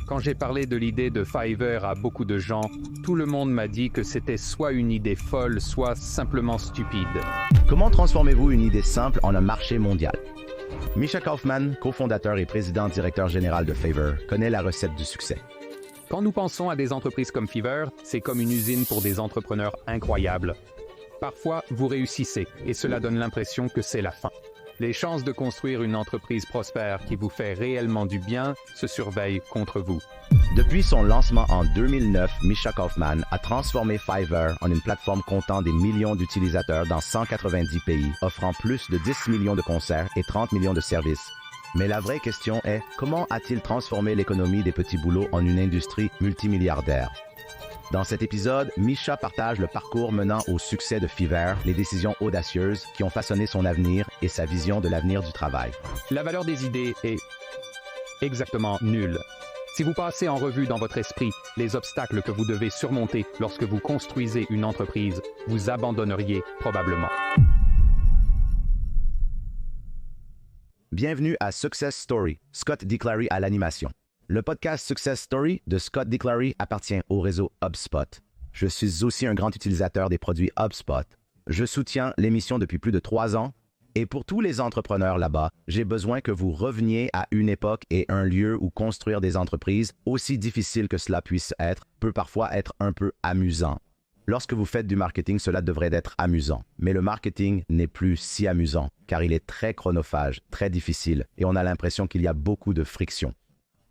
Quand j'ai parlé de l'idée de Fiverr à beaucoup de gens, tout le monde m'a dit que c'était soit une idée folle, soit simplement stupide. Comment transformez-vous une idée simple en un marché mondial? Misha Kaufman, cofondateur et président-directeur général de Fiverr, connaît la recette du succès. Quand nous pensons à des entreprises comme Fiverr, c'est comme une usine pour des entrepreneurs incroyables. Parfois, vous réussissez et cela donne l'impression que c'est la fin. Les chances de construire une entreprise prospère qui vous fait réellement du bien se surveillent contre vous. Depuis son lancement en 2009, Misha Kaufman a transformé Fiverr en une plateforme comptant des millions d'utilisateurs dans 190 pays, offrant plus de 10 millions de concerts et 30 millions de services. Mais la vraie question est, comment a-t-il transformé l'économie des petits boulots en une industrie multimilliardaire? Dans cet épisode, Misha partage le parcours menant au succès de Fiverr, les décisions audacieuses qui ont façonné son avenir et sa vision de l'avenir du travail. La valeur des idées est exactement nulle. Si vous passez en revue dans votre esprit les obstacles que vous devez surmonter lorsque vous construisez une entreprise, vous abandonneriez probablement. Bienvenue à Success Story, Scott DeClary à l'animation. Le podcast Success Story de Scott DeClary appartient au réseau HubSpot. Je suis aussi un grand utilisateur des produits HubSpot. Je soutiens l'émission depuis plus de 3 ans et pour tous les entrepreneurs là-bas, j'ai besoin que vous reveniez à une époque et un lieu où construire des entreprises, aussi difficile que cela puisse être, peut parfois être un peu amusant. Lorsque vous faites du marketing, cela devrait être amusant. Mais le marketing n'est plus si amusant car il est très chronophage, très difficile et on a l'impression qu'il y a beaucoup de friction.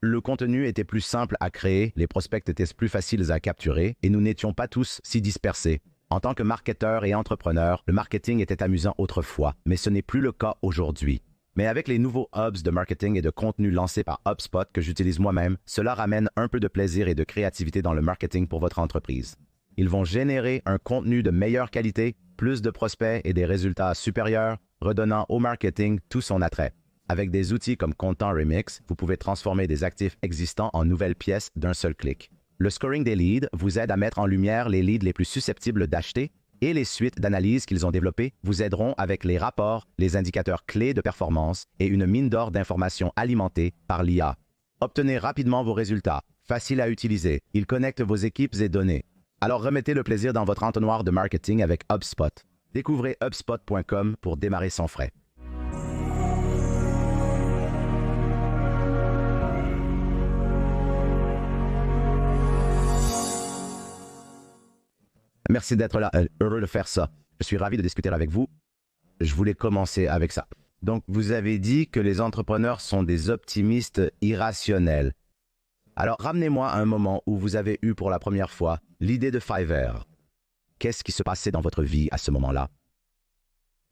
Le contenu était plus simple à créer, les prospects étaient plus faciles à capturer et nous n'étions pas tous si dispersés. En tant que marketeur et entrepreneur, le marketing était amusant autrefois, mais ce n'est plus le cas aujourd'hui. Mais avec les nouveaux hubs de marketing et de contenu lancés par HubSpot que j'utilise moi-même, cela ramène un peu de plaisir et de créativité dans le marketing pour votre entreprise. Ils vont générer un contenu de meilleure qualité, plus de prospects et des résultats supérieurs, redonnant au marketing tout son attrait. Avec des outils comme Content Remix, vous pouvez transformer des actifs existants en nouvelles pièces d'un seul clic. Le scoring des leads vous aide à mettre en lumière les leads les plus susceptibles d'acheter et les suites d'analyse qu'ils ont développées vous aideront avec les rapports, les indicateurs clés de performance et une mine d'or d'informations alimentées par l'IA. Obtenez rapidement vos résultats, faciles à utiliser, ils connectent vos équipes et données. Alors remettez le plaisir dans votre entonnoir de marketing avec HubSpot. Découvrez HubSpot.com pour démarrer sans frais. Merci d'être là, heureux de faire ça. Je suis ravi de discuter avec vous. Je voulais commencer avec ça. Donc, vous avez dit que les entrepreneurs sont des optimistes irrationnels. Alors, ramenez-moi à un moment où vous avez eu pour la première fois l'idée de Fiverr. Qu'est-ce qui se passait dans votre vie à ce moment-là?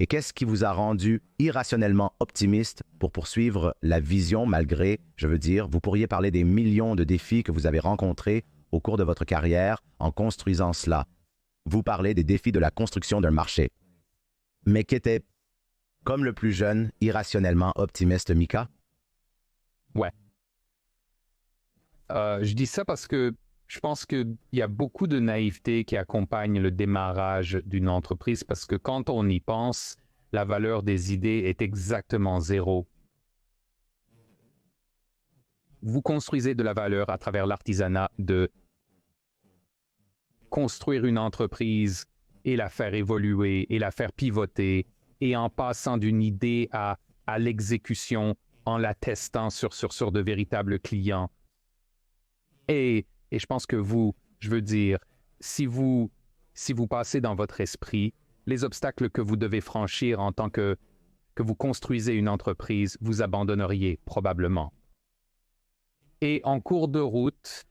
Et qu'est-ce qui vous a rendu irrationnellement optimiste pour poursuivre la vision malgré, vous pourriez parler des millions de défis que vous avez rencontrés au cours de votre carrière en construisant cela. Vous parlez des défis de la construction d'un marché. Mais qu'était, comme le plus jeune, irrationnellement optimiste Mika? Ouais. Je dis ça parce que je pense qu'il y a beaucoup de naïveté qui accompagne le démarrage d'une entreprise parce que quand on y pense, la valeur des idées est exactement zéro. Vous construisez de la valeur à travers l'artisanat de construire une entreprise et la faire évoluer et la faire pivoter et en passant d'une idée à l'exécution, en la testant sur de véritables clients. Et je pense que si vous passez dans votre esprit les obstacles que vous devez franchir en tant que vous construisez une entreprise, vous abandonneriez probablement. Et en cours de route,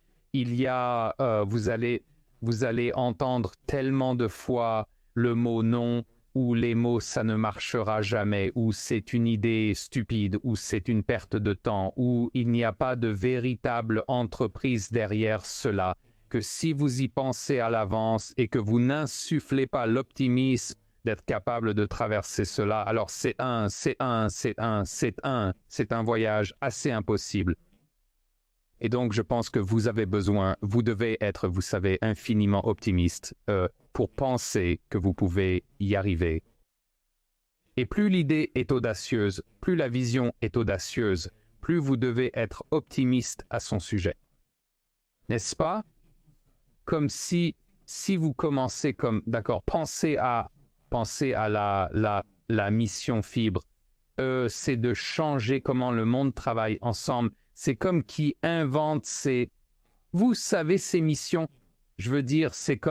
vous allez entendre tellement de fois le mot non ou les mots ça ne marchera jamais ou c'est une idée stupide ou c'est une perte de temps ou il n'y a pas de véritable entreprise derrière cela, que si vous y pensez à l'avance et que vous n'insufflez pas l'optimisme d'être capable de traverser cela, alors c'est un voyage assez impossible. Et donc, je pense que vous devez être, vous savez, infiniment optimiste pour penser que vous pouvez y arriver. Et plus l'idée est audacieuse, plus la vision est audacieuse, plus vous devez être optimiste à son sujet. n'est-ce pas? Comme si vous commencez comme, d'accord, pensez à la mission Fibre. C'est de changer comment le monde travaille ensemble. C'est comme qui invente vous savez, ces missions. Je veux dire, c'est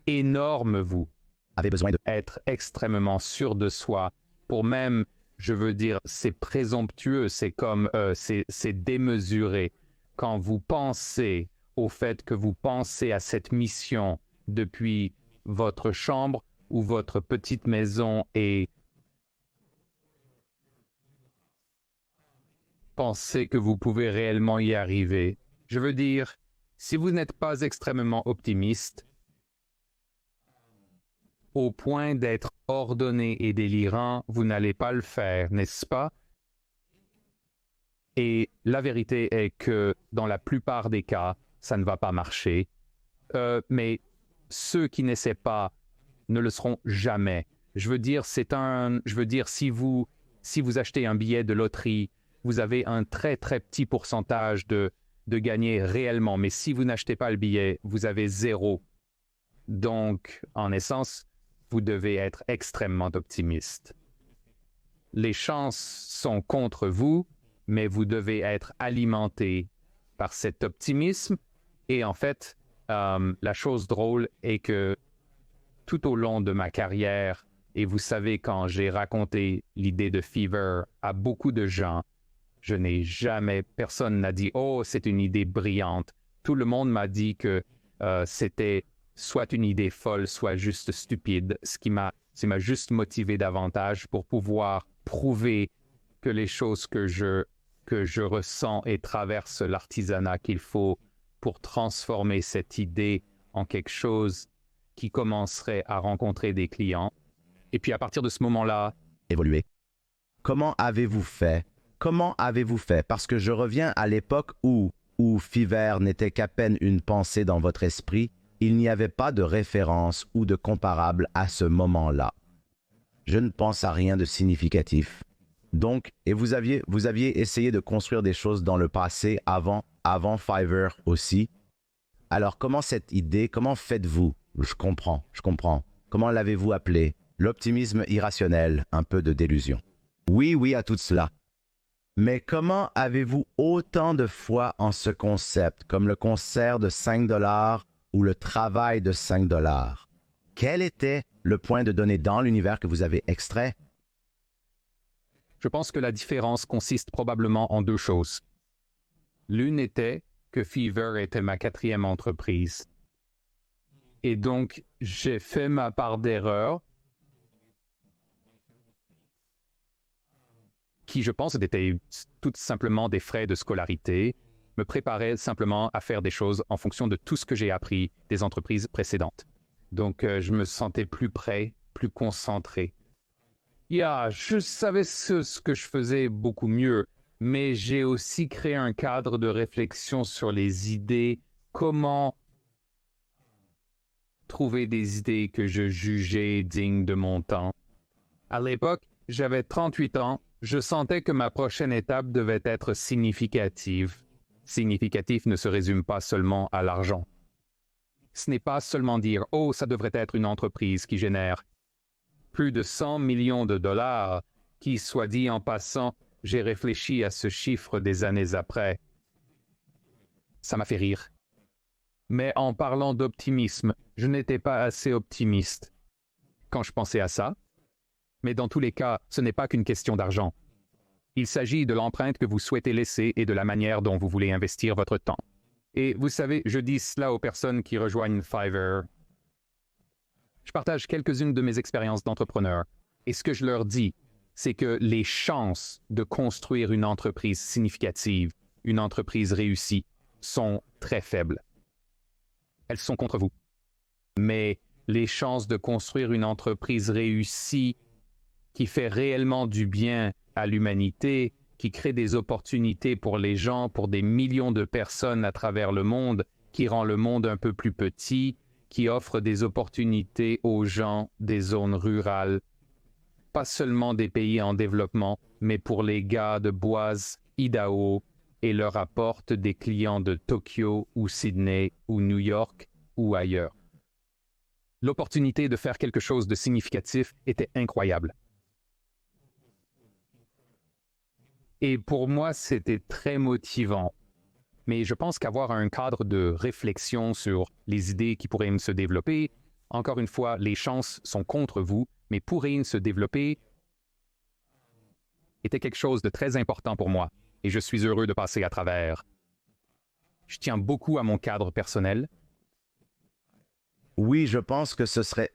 énorme, vous. Avez besoin de Être extrêmement sûr de soi pour même, je veux dire, c'est présomptueux, c'est démesuré. Quand vous pensez au fait que vous pensez à cette mission depuis votre chambre ou votre petite maison et pensez que vous pouvez réellement y arriver. Je veux dire, si vous n'êtes pas extrêmement optimiste, au point d'être ordonné et délirant, vous n'allez pas le faire, n'est-ce pas? Et la vérité est que dans la plupart des cas, ça ne va pas marcher. Mais ceux qui n'essaient pas ne le seront jamais. Je veux dire, si vous achetez un billet de loterie, vous avez un très très petit pourcentage de gagner réellement. Mais si vous n'achetez pas le billet, vous avez 0. Donc, en essence, vous devez être extrêmement optimiste. Les chances sont contre vous, mais vous devez être alimenté par cet optimisme. Et en fait, la chose drôle est que tout au long de ma carrière, et vous savez, quand j'ai raconté l'idée de Fever à beaucoup de gens, personne n'a dit « Oh, c'est une idée brillante ». Tout le monde m'a dit que c'était soit une idée folle, soit juste stupide, ce qui m'a juste motivé davantage pour pouvoir prouver que les choses que je ressens et traverse l'artisanat qu'il faut pour transformer cette idée en quelque chose qui commencerait à rencontrer des clients. Et puis à partir de ce moment-là, évoluer. Comment avez-vous fait? Parce que je reviens à l'époque où Fiverr n'était qu'à peine une pensée dans votre esprit, il n'y avait pas de référence ou de comparable à ce moment-là. Je ne pense à rien de significatif. Donc, et vous aviez essayé de construire des choses dans le passé avant Fiverr aussi. Alors, comment faites-vous? Je comprends. Comment l'avez-vous appelé? L'optimisme irrationnel, un peu de délusion. Oui, à tout cela. Mais comment avez-vous autant de foi en ce concept, comme le concert de 5 $ ou le travail de 5 $? Quel était le point de données dans l'univers que vous avez extrait? Je pense que la différence consiste probablement en 2 choses. L'une était que Fever était ma 4e entreprise. Et donc, j'ai fait ma part d'erreur, qui, je pense, étaient tout simplement des frais de scolarité, me préparait simplement à faire des choses en fonction de tout ce que j'ai appris des entreprises précédentes. Donc, je me sentais plus prêt, plus concentré. Je savais ce que je faisais beaucoup mieux, mais j'ai aussi créé un cadre de réflexion sur les idées, comment trouver des idées que je jugeais dignes de mon temps. À l'époque, j'avais 38 ans, je sentais que ma prochaine étape devait être significative. Significatif ne se résume pas seulement à l'argent. Ce n'est pas seulement dire « Oh, ça devrait être une entreprise qui génère plus de 100 millions de dollars », qui, soit dit en passant, j'ai réfléchi à ce chiffre des années après. Ça m'a fait rire. Mais en parlant d'optimisme, je n'étais pas assez optimiste quand je pensais à ça. Mais dans tous les cas, ce n'est pas qu'une question d'argent. Il s'agit de l'empreinte que vous souhaitez laisser et de la manière dont vous voulez investir votre temps. Et vous savez, je dis cela aux personnes qui rejoignent Fiverr. Je partage quelques-unes de mes expériences d'entrepreneur. Et ce que je leur dis, c'est que les chances de construire une entreprise significative, une entreprise réussie, sont très faibles. Elles sont contre vous. Mais les chances de construire une entreprise réussie qui fait réellement du bien à l'humanité, qui crée des opportunités pour les gens, pour des millions de personnes à travers le monde, qui rend le monde un peu plus petit, qui offre des opportunités aux gens des zones rurales, pas seulement des pays en développement, mais pour les gars de Boise, Idaho, et leur apporte des clients de Tokyo ou Sydney ou New York ou ailleurs. L'opportunité de faire quelque chose de significatif était incroyable. Et pour moi, c'était très motivant. Mais je pense qu'avoir un cadre de réflexion sur les idées qui pourraient se développer, encore une fois, les chances sont contre vous, mais pourraient se développer, était quelque chose de très important pour moi. Et je suis heureux de passer à travers. Je tiens beaucoup à mon cadre personnel. Oui, je pense que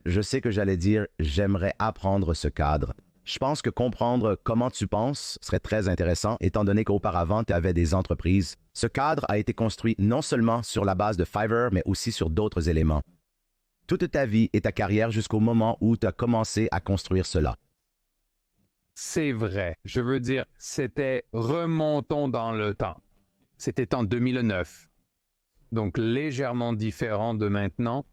je sais que j'allais dire, j'aimerais apprendre ce cadre. Je pense que comprendre comment tu penses serait très intéressant, étant donné qu'auparavant, tu avais des entreprises. Ce cadre a été construit non seulement sur la base de Fiverr, mais aussi sur d'autres éléments. Toute ta vie et ta carrière jusqu'au moment où tu as commencé à construire cela. C'est vrai. Je veux dire, c'était remontons dans le temps. C'était en 2009. Donc légèrement différent de maintenant.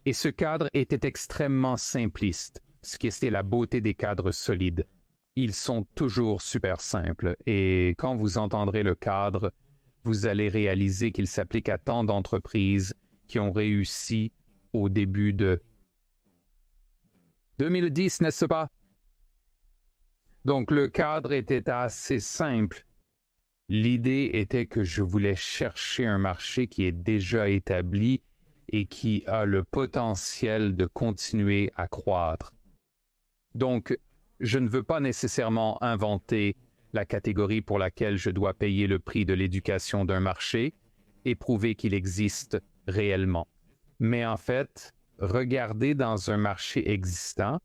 Et ce cadre était extrêmement simpliste, ce qui était la beauté des cadres solides. Ils sont toujours super simples et quand vous entendrez le cadre, vous allez réaliser qu'il s'applique à tant d'entreprises qui ont réussi au début de 2010, n'est-ce pas? Donc le cadre était assez simple. L'idée était que je voulais chercher un marché qui est déjà établi et qui a le potentiel de continuer à croître. Donc, je ne veux pas nécessairement inventer la catégorie pour laquelle je dois payer le prix de l'éducation d'un marché et prouver qu'il existe réellement. Mais en fait, regarder dans un marché existant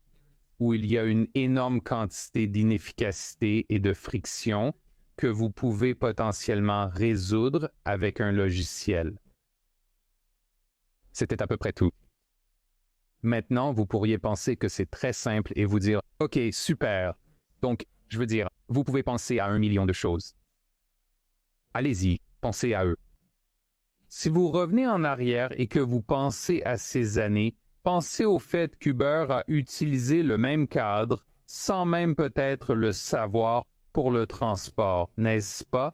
où il y a une énorme quantité d'inefficacité et de friction que vous pouvez potentiellement résoudre avec un logiciel. C'était à peu près tout. Maintenant, vous pourriez penser que c'est très simple et vous dire « OK, super. » Donc, je veux dire, vous pouvez penser à 1 million de choses. Allez-y, pensez à eux. Si vous revenez en arrière et que vous pensez à ces années, pensez au fait qu'Uber a utilisé le même cadre sans même peut-être le savoir pour le transport, n'est-ce pas?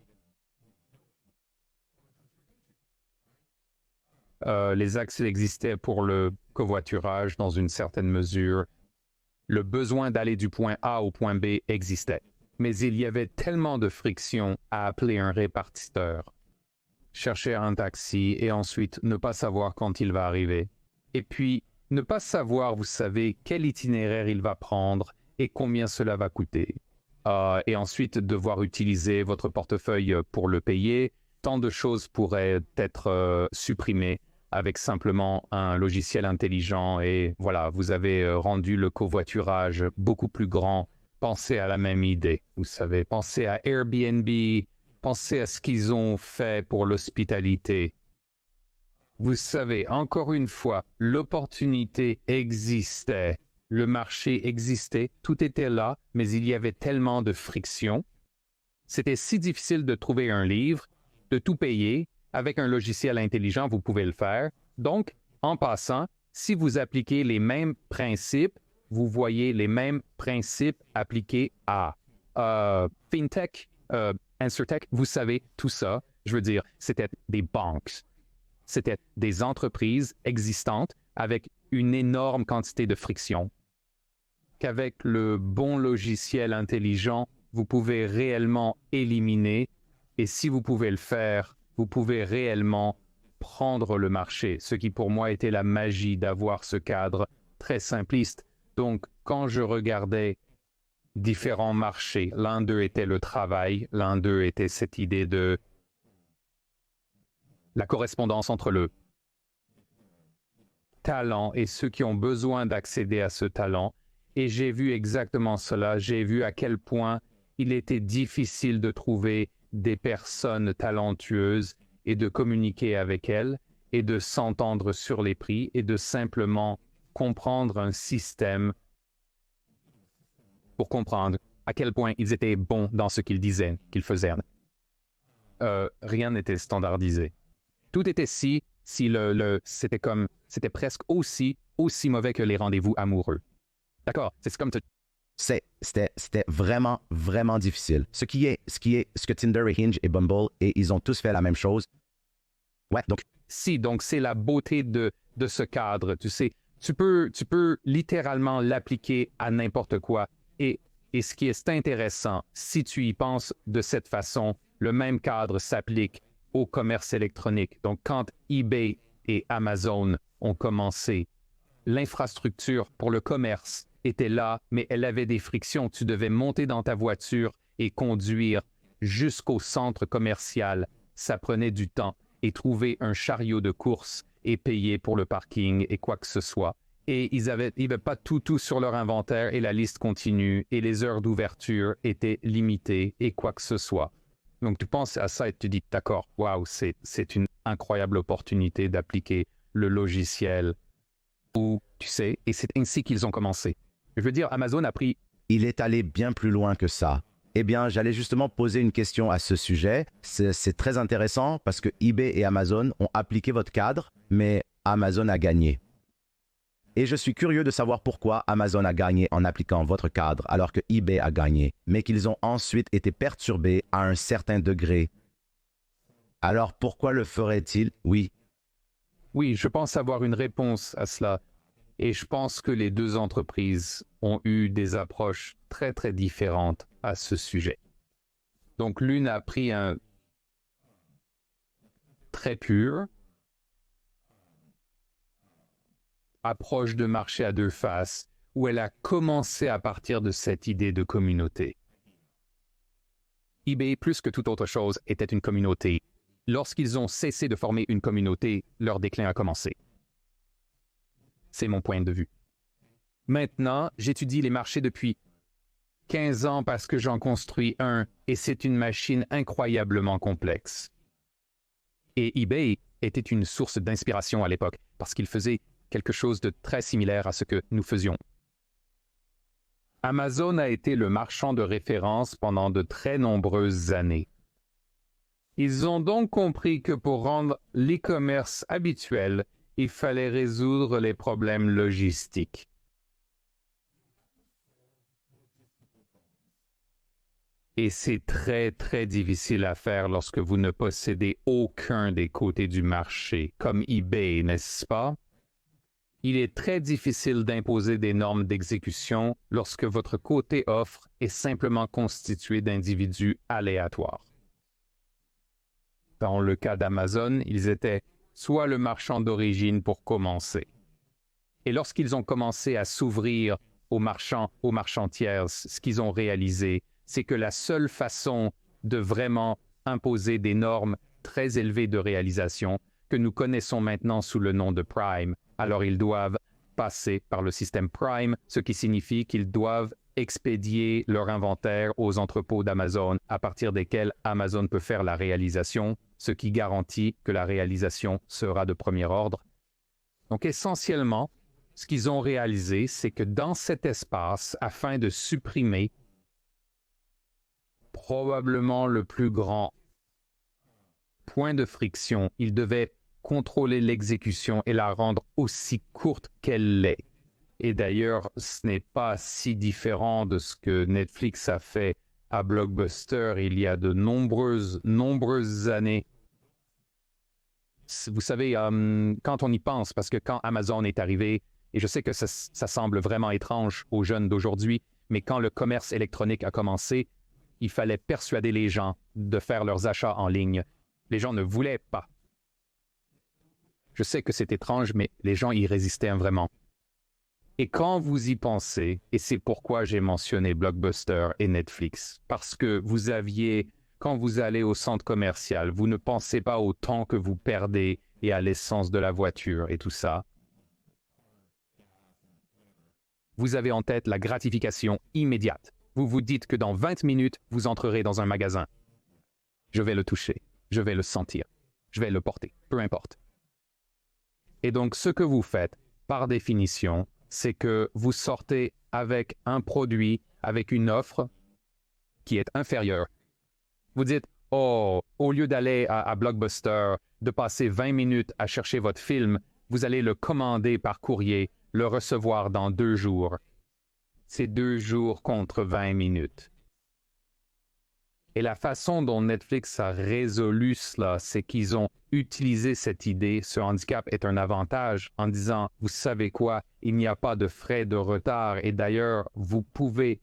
Les axes existaient pour le covoiturage dans une certaine mesure. Le besoin d'aller du point A au point B existait. Mais il y avait tellement de friction à appeler un répartiteur, chercher un taxi et ensuite ne pas savoir quand il va arriver. Et puis, ne pas savoir, vous savez, quel itinéraire il va prendre et combien cela va coûter. Et ensuite, devoir utiliser votre portefeuille pour le payer. Tant de choses pourraient être supprimées avec simplement un logiciel intelligent et voilà, vous avez rendu le covoiturage beaucoup plus grand. Pensez à la même idée, vous savez, pensez à Airbnb, pensez à ce qu'ils ont fait pour l'hospitalité. Vous savez, encore une fois, l'opportunité existait, le marché existait, tout était là, mais il y avait tellement de friction. C'était si difficile de trouver un livre, de tout payer. Avec un logiciel intelligent, vous pouvez le faire. Donc, en passant, si vous appliquez les mêmes principes, vous voyez les mêmes principes appliqués à FinTech, InsurTech, vous savez, tout ça. Je veux dire, c'était des banques. C'était des entreprises existantes avec une énorme quantité de friction. Qu'avec le bon logiciel intelligent, vous pouvez réellement éliminer. Et si vous pouvez le faire, vous pouvez réellement prendre le marché, ce qui pour moi était la magie d'avoir ce cadre très simpliste. Donc, quand je regardais différents marchés, l'un d'eux était le travail, l'un d'eux était cette idée de la correspondance entre le talent et ceux qui ont besoin d'accéder à ce talent. Et j'ai vu exactement cela, j'ai vu à quel point il était difficile de trouver des personnes talentueuses et de communiquer avec elles et de s'entendre sur les prix et de simplement comprendre un système pour comprendre à quel point ils étaient bons dans ce qu'ils disaient, qu'ils faisaient. Rien n'était standardisé. Tout était c'était presque aussi mauvais que les rendez-vous amoureux. D'accord? C'est comme C'était vraiment, vraiment difficile. Ce que Tinder et Hinge et Bumble, et ils ont tous fait la même chose. Ouais, donc. Si, donc c'est la beauté de ce cadre. Tu sais, tu peux littéralement l'appliquer à n'importe quoi. Et ce qui est intéressant, si tu y penses de cette façon, le même cadre s'applique au commerce électronique. Donc, quand eBay et Amazon ont commencé, l'infrastructure pour le commerce était là, mais elle avait des frictions. Tu devais monter dans ta voiture et conduire jusqu'au centre commercial. Ça prenait du temps. Et trouver un chariot de course et payer pour le parking et quoi que ce soit. Et ils avaient pas tout sur leur inventaire et la liste continue et les heures d'ouverture étaient limitées et quoi que ce soit. Donc tu penses à ça et tu dis, d'accord, waouh, c'est une incroyable opportunité d'appliquer le logiciel ou, tu sais, et c'est ainsi qu'ils ont commencé. Je veux dire, Amazon a pris... Il est allé bien plus loin que ça. Eh bien, j'allais justement poser une question à ce sujet. C'est très intéressant parce que eBay et Amazon ont appliqué votre cadre, mais Amazon a gagné. Et je suis curieux de savoir pourquoi Amazon a gagné en appliquant votre cadre alors que eBay a gagné, mais qu'ils ont ensuite été perturbés à un certain degré. Alors pourquoi le ferait-il? Oui. Oui, je pense avoir une réponse à cela. Et je pense que les deux entreprises ont eu des approches très, très différentes à ce sujet. Donc, l'une a pris un très pur approche de marché à deux faces, où elle a commencé à partir de cette idée de communauté. eBay, plus que toute autre chose, était une communauté. Lorsqu'ils ont cessé de former une communauté, leur déclin a commencé. C'est mon point de vue. Maintenant, j'étudie les marchés depuis 15 ans parce que j'en construis un et c'est une machine incroyablement complexe. Et eBay était une source d'inspiration à l'époque parce qu'il faisait quelque chose de très similaire à ce que nous faisions. Amazon a été le marchand de référence pendant de très nombreuses années. Ils ont donc compris que pour rendre l'e-commerce habituel, il fallait résoudre les problèmes logistiques. Et c'est très, très difficile à faire lorsque vous ne possédez aucun des côtés du marché, comme eBay, n'est-ce pas? Il est très difficile d'imposer des normes d'exécution lorsque votre côté offre est simplement constitué d'individus aléatoires. Dans le cas d'Amazon, ils étaient soit le marchand d'origine pour commencer. Et lorsqu'ils ont commencé à s'ouvrir aux marchands tiers, ce qu'ils ont réalisé, c'est que la seule façon de vraiment imposer des normes très élevées de réalisation, que nous connaissons maintenant sous le nom de Prime, alors ils doivent passer par le système Prime, ce qui signifie qu'ils doivent expédier leur inventaire aux entrepôts d'Amazon à partir desquels Amazon peut faire la réalisation, ce qui garantit que la réalisation sera de premier ordre. Donc essentiellement, ce qu'ils ont réalisé, c'est que dans cet espace, afin de supprimer probablement le plus grand point de friction, ils devaient contrôler l'exécution et la rendre aussi courte qu'elle l'est. Et d'ailleurs, ce n'est pas si différent de ce que Netflix a fait à Blockbuster il y a de nombreuses années. Vous savez, quand on y pense, parce que quand Amazon est arrivé, et je sais que ça semble vraiment étrange aux jeunes d'aujourd'hui, mais quand le commerce électronique a commencé, il fallait persuader les gens de faire leurs achats en ligne. Les gens ne voulaient pas. Je sais que c'est étrange, mais les gens y résistaient vraiment. Et quand vous y pensez, et c'est pourquoi j'ai mentionné Blockbuster et Netflix, parce que vous aviez, quand vous allez au centre commercial, vous ne pensez pas au temps que vous perdez et à l'essence de la voiture et tout ça. Vous avez en tête la gratification immédiate. Vous vous dites que dans 20 minutes, vous entrerez dans un magasin. Je vais le toucher, je vais le sentir, je vais le porter, peu importe. Et donc, ce que vous faites, par définition, c'est que vous sortez avec un produit, avec une offre qui est inférieure. Vous dites, oh, au lieu d'aller à Blockbuster, de passer 20 minutes à chercher votre film, vous allez le commander par courrier, le recevoir dans 2 jours. c'est 2 jours contre 20 minutes. Et la façon dont Netflix a résolu cela, c'est qu'ils ont utilisé cette idée, ce handicap est un avantage, en disant, vous savez quoi, il n'y a pas de frais de retard, et d'ailleurs, vous pouvez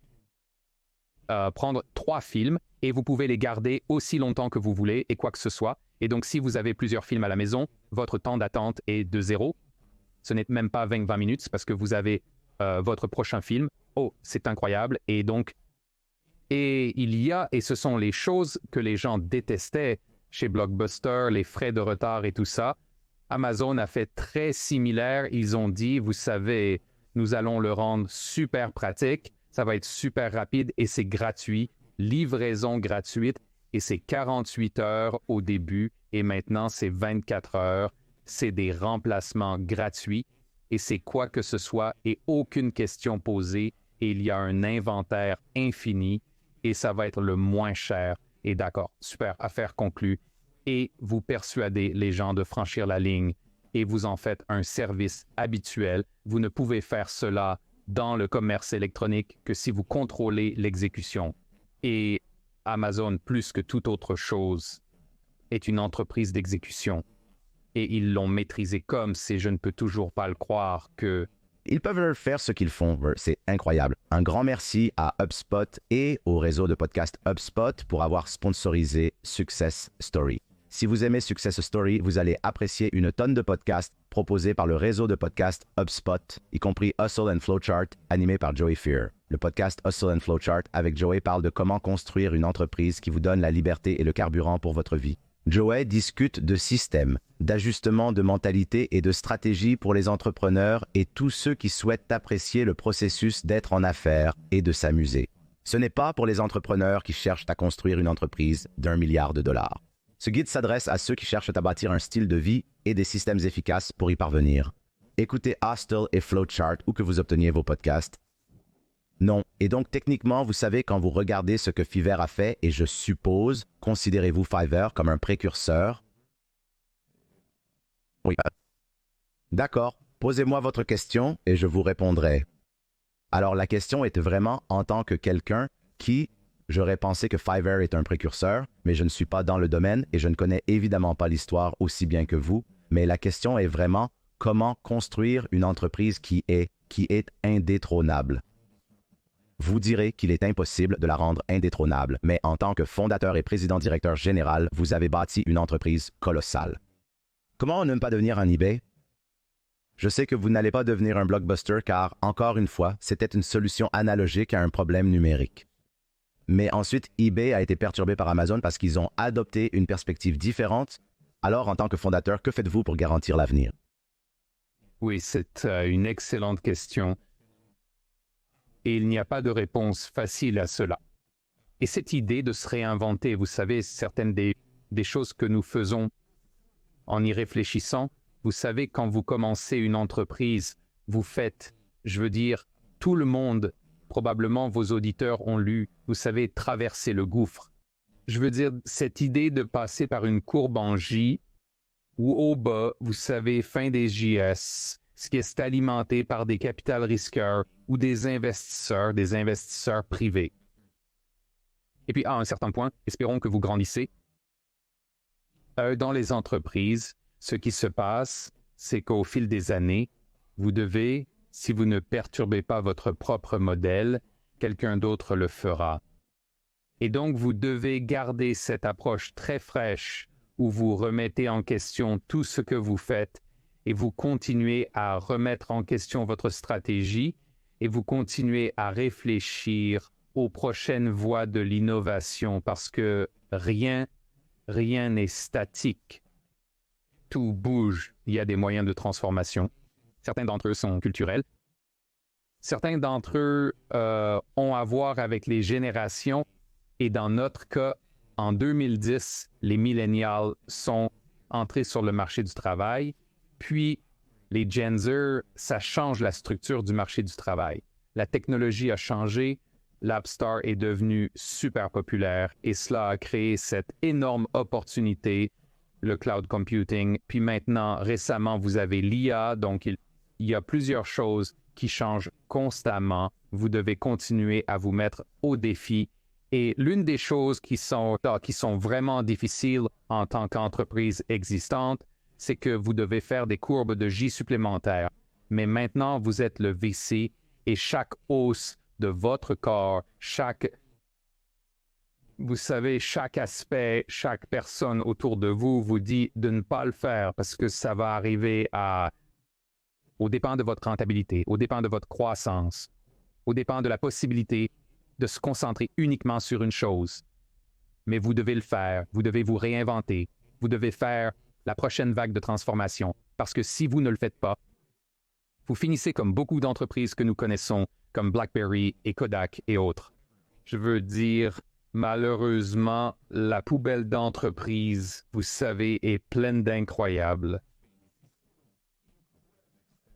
prendre 3 films, et vous pouvez les garder aussi longtemps que vous voulez, et quoi que ce soit. Et donc, si vous avez plusieurs films à la maison, votre temps d'attente est de 0. Ce n'est même pas 20 minutes, parce que vous avez votre prochain film. Oh, c'est incroyable. Et donc, et ce sont les choses que les gens détestaient chez Blockbuster, les frais de retard et tout ça. Amazon a fait très similaire. Ils ont dit, vous savez, nous allons le rendre super pratique, ça va être super rapide et c'est gratuit. Livraison gratuite et c'est 48 heures au début et maintenant c'est 24 heures. C'est des remplacements gratuits et c'est quoi que ce soit et aucune question posée et il y a un inventaire infini. Et ça va être le moins cher. Et d'accord, super, affaire conclue. Et vous persuadez les gens de franchir la ligne et vous en faites un service habituel. Vous ne pouvez faire cela dans le commerce électronique que si vous contrôlez l'exécution. Et Amazon, plus que toute autre chose, est une entreprise d'exécution. Et ils l'ont maîtrisé comme, c'est je ne peux toujours pas le croire, que Ils peuvent faire ce qu'ils font, c'est incroyable. Un grand merci à HubSpot et au réseau de podcast HubSpot pour avoir sponsorisé Success Story. Si vous aimez Success Story, vous allez apprécier une tonne de podcasts proposés par le réseau de podcasts HubSpot, y compris Hustle and Flowchart, animé par Joey Fear. Le podcast Hustle and Flowchart avec Joey parle de comment construire une entreprise qui vous donne la liberté et le carburant pour votre vie. Joey discute de systèmes, d'ajustement de mentalité et de stratégie pour les entrepreneurs et tous ceux qui souhaitent apprécier le processus d'être en affaires et de s'amuser. Ce n'est pas pour les entrepreneurs qui cherchent à construire une entreprise d'1 milliard de dollars. Ce guide s'adresse à ceux qui cherchent à bâtir un style de vie et des systèmes efficaces pour y parvenir. Écoutez Hustle et Flowchart où que vous obteniez vos podcasts. Non. Et donc, techniquement, vous savez quand vous regardez ce que Fiverr a fait, et je suppose, considérez-vous Fiverr comme un précurseur? Oui. D'accord. Posez-moi votre question et je vous répondrai. Alors, la question est vraiment en tant que quelqu'un qui, j'aurais pensé que Fiverr est un précurseur, mais je ne suis pas dans le domaine et je ne connais évidemment pas l'histoire aussi bien que vous, mais la question est vraiment comment construire une entreprise qui est indétrônable. Vous direz qu'il est impossible de la rendre indétrônable, mais en tant que fondateur et président-directeur général, vous avez bâti une entreprise colossale. Comment ne pas devenir un eBay? Je sais que vous n'allez pas devenir un Blockbuster car, encore une fois, c'était une solution analogique à un problème numérique. Mais ensuite, eBay a été perturbé par Amazon parce qu'ils ont adopté une perspective différente. Alors, en tant que fondateur, que faites-vous pour garantir l'avenir? Oui, c'est une excellente question. Et il n'y a pas de réponse facile à cela. Et cette idée de se réinventer, vous savez, certaines des choses que nous faisons en y réfléchissant, vous savez, quand vous commencez une entreprise, vous faites, je veux dire, tout le monde, probablement vos auditeurs ont lu, vous savez, traverser le gouffre. Je veux dire, cette idée de passer par une courbe en J, où au bas, vous savez, fin des JS, ce qui est alimenté par des capital risqueurs ou des investisseurs privés. Et puis, à un certain point, espérons que vous grandissez. Dans les entreprises, ce qui se passe, c'est qu'au fil des années, vous devez, si vous ne perturbez pas votre propre modèle, quelqu'un d'autre le fera. Et donc, vous devez garder cette approche très fraîche où vous remettez en question tout ce que vous faites et vous continuez à remettre en question votre stratégie et vous continuez à réfléchir aux prochaines voies de l'innovation parce que rien n'est statique. Tout bouge, il y a des moyens de transformation. Certains d'entre eux sont culturels. Certains d'entre eux ont à voir avec les générations et dans notre cas, en 2010, les millennials sont entrés sur le marché du travail. Puis, les Gen Z, ça change la structure du marché du travail. La technologie a changé, l'App Store est devenu super populaire et cela a créé cette énorme opportunité, le cloud computing. Puis maintenant, récemment, vous avez l'IA, donc il y a plusieurs choses qui change constamment. Vous devez continuer à vous mettre au défi. Et l'une des choses qui sont vraiment difficiles en tant qu'entreprise existante, c'est que vous devez faire des courbes de J supplémentaires. Mais maintenant, vous êtes le VC et chaque os de votre corps, chaque aspect, chaque personne autour de vous vous dit de ne pas le faire parce que ça va arriver au dépens de votre rentabilité, au dépens de votre croissance, au dépens de la possibilité de se concentrer uniquement sur une chose. Mais vous devez le faire, vous devez vous réinventer, vous devez faire la prochaine vague de transformation. Parce que si vous ne le faites pas, vous finissez comme beaucoup d'entreprises que nous connaissons, comme BlackBerry et Kodak et autres. Je veux dire, malheureusement, la poubelle d'entreprise, vous savez, est pleine d'incroyables.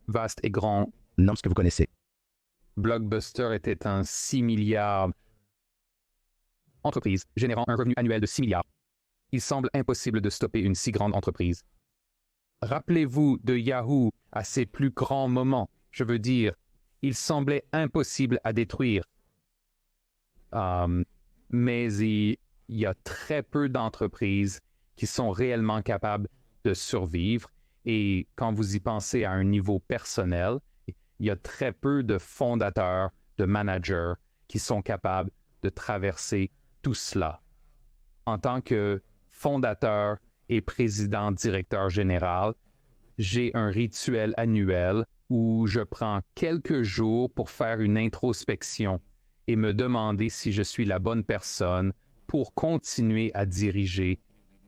Vaste et grand. Nom ce que vous connaissez. Blockbuster était un 6 milliards. Entreprise générant un revenu annuel de 6 milliards. Il semble impossible de stopper une si grande entreprise. Rappelez-vous de Yahoo à ses plus grands moments. Je veux dire, il semblait impossible à détruire. Mais il y a très peu d'entreprises qui sont réellement capables de survivre. Et quand vous y pensez à un niveau personnel, il y a très peu de fondateurs, de managers qui sont capables de traverser tout cela. En tant que fondateur et président directeur général, j'ai un rituel annuel où je prends quelques jours pour faire une introspection et me demander si je suis la bonne personne pour continuer à diriger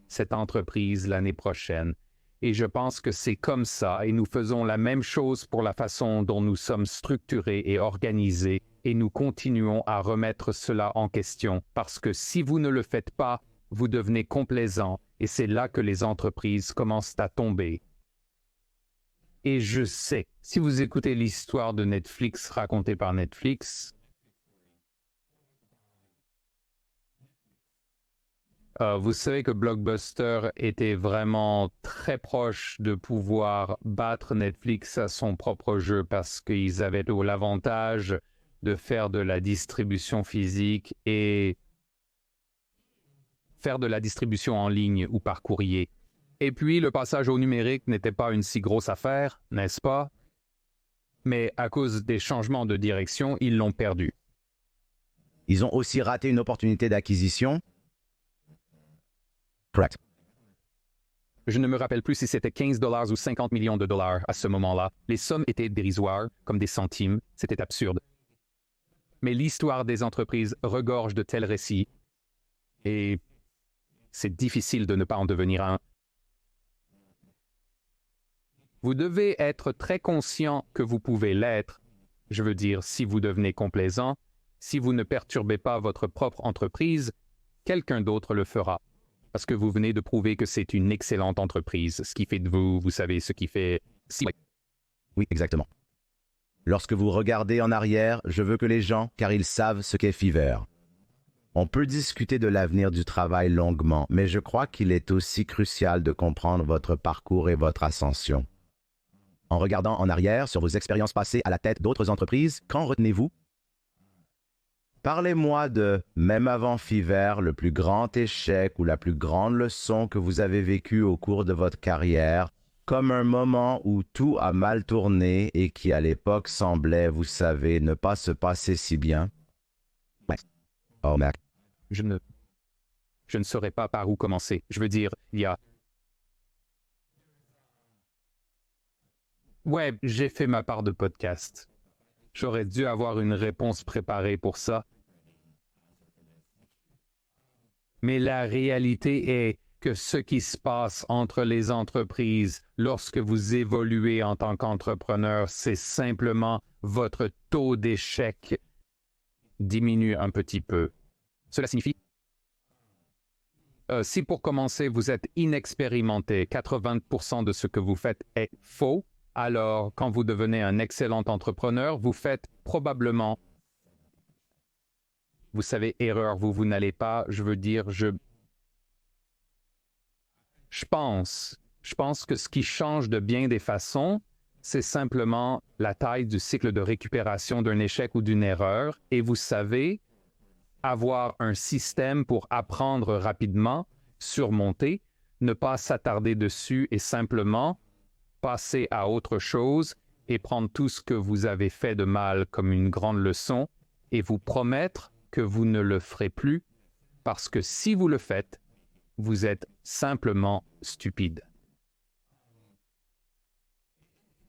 cette entreprise l'année prochaine. Et je pense que c'est comme ça, et nous faisons la même chose pour la façon dont nous sommes structurés et organisés, et nous continuons à remettre cela en question, parce que si vous ne le faites pas, vous devenez complaisant, et c'est là que les entreprises commencent à tomber. Et je sais, si vous écoutez l'histoire de Netflix racontée par Netflix, vous savez que Blockbuster était vraiment très proche de pouvoir battre Netflix à son propre jeu parce qu'ils avaient l'avantage de faire de la distribution physique et faire de la distribution en ligne ou par courrier. Et puis, le passage au numérique n'était pas une si grosse affaire, n'est-ce pas? Mais à cause des changements de direction, ils l'ont perdu. Ils ont aussi raté une opportunité d'acquisition. Correct. Je ne me rappelle plus si c'était 15 $ ou 50 millions de dollars à ce moment-là. Les sommes étaient dérisoires, comme des centimes. C'était absurde. Mais l'histoire des entreprises regorge de tels récits. Et c'est difficile de ne pas en devenir un. Vous devez être très conscient que vous pouvez l'être. Je veux dire, si vous devenez complaisant, si vous ne perturbez pas votre propre entreprise, quelqu'un d'autre le fera. Parce que vous venez de prouver que c'est une excellente entreprise. Ce qui fait de vous, vous savez, ce qui fait... Oui, exactement. Lorsque vous regardez en arrière, je veux que les gens, car ils savent ce qu'est Fiverr. On peut discuter de l'avenir du travail longuement, mais je crois qu'il est aussi crucial de comprendre votre parcours et votre ascension. En regardant en arrière sur vos expériences passées à la tête d'autres entreprises, qu'en retenez-vous? Parlez-moi de, même avant Fiverr, le plus grand échec ou la plus grande leçon que vous avez vécue au cours de votre carrière, comme un moment où tout a mal tourné et qui à l'époque semblait, vous savez, ne pas se passer si bien. Oh, Mac. Je ne saurais pas par où commencer. Je veux dire, il y a... Ouais, j'ai fait ma part de podcast. J'aurais dû avoir une réponse préparée pour ça. Mais la réalité est que ce qui se passe entre les entreprises lorsque vous évoluez en tant qu'entrepreneur, c'est simplement votre taux d'échec diminue un petit peu. Cela signifie, si pour commencer vous êtes inexpérimenté, 80% de ce que vous faites est faux, alors quand vous devenez un excellent entrepreneur, vous faites probablement, vous savez, erreur, vous n'allez pas, je veux dire, je pense que ce qui change de bien des façons, c'est simplement la taille du cycle de récupération d'un échec ou d'une erreur, et vous savez avoir un système pour apprendre rapidement, surmonter, ne pas s'attarder dessus et simplement passer à autre chose et prendre tout ce que vous avez fait de mal comme une grande leçon et vous promettre que vous ne le ferez plus parce que si vous le faites, vous êtes simplement stupide.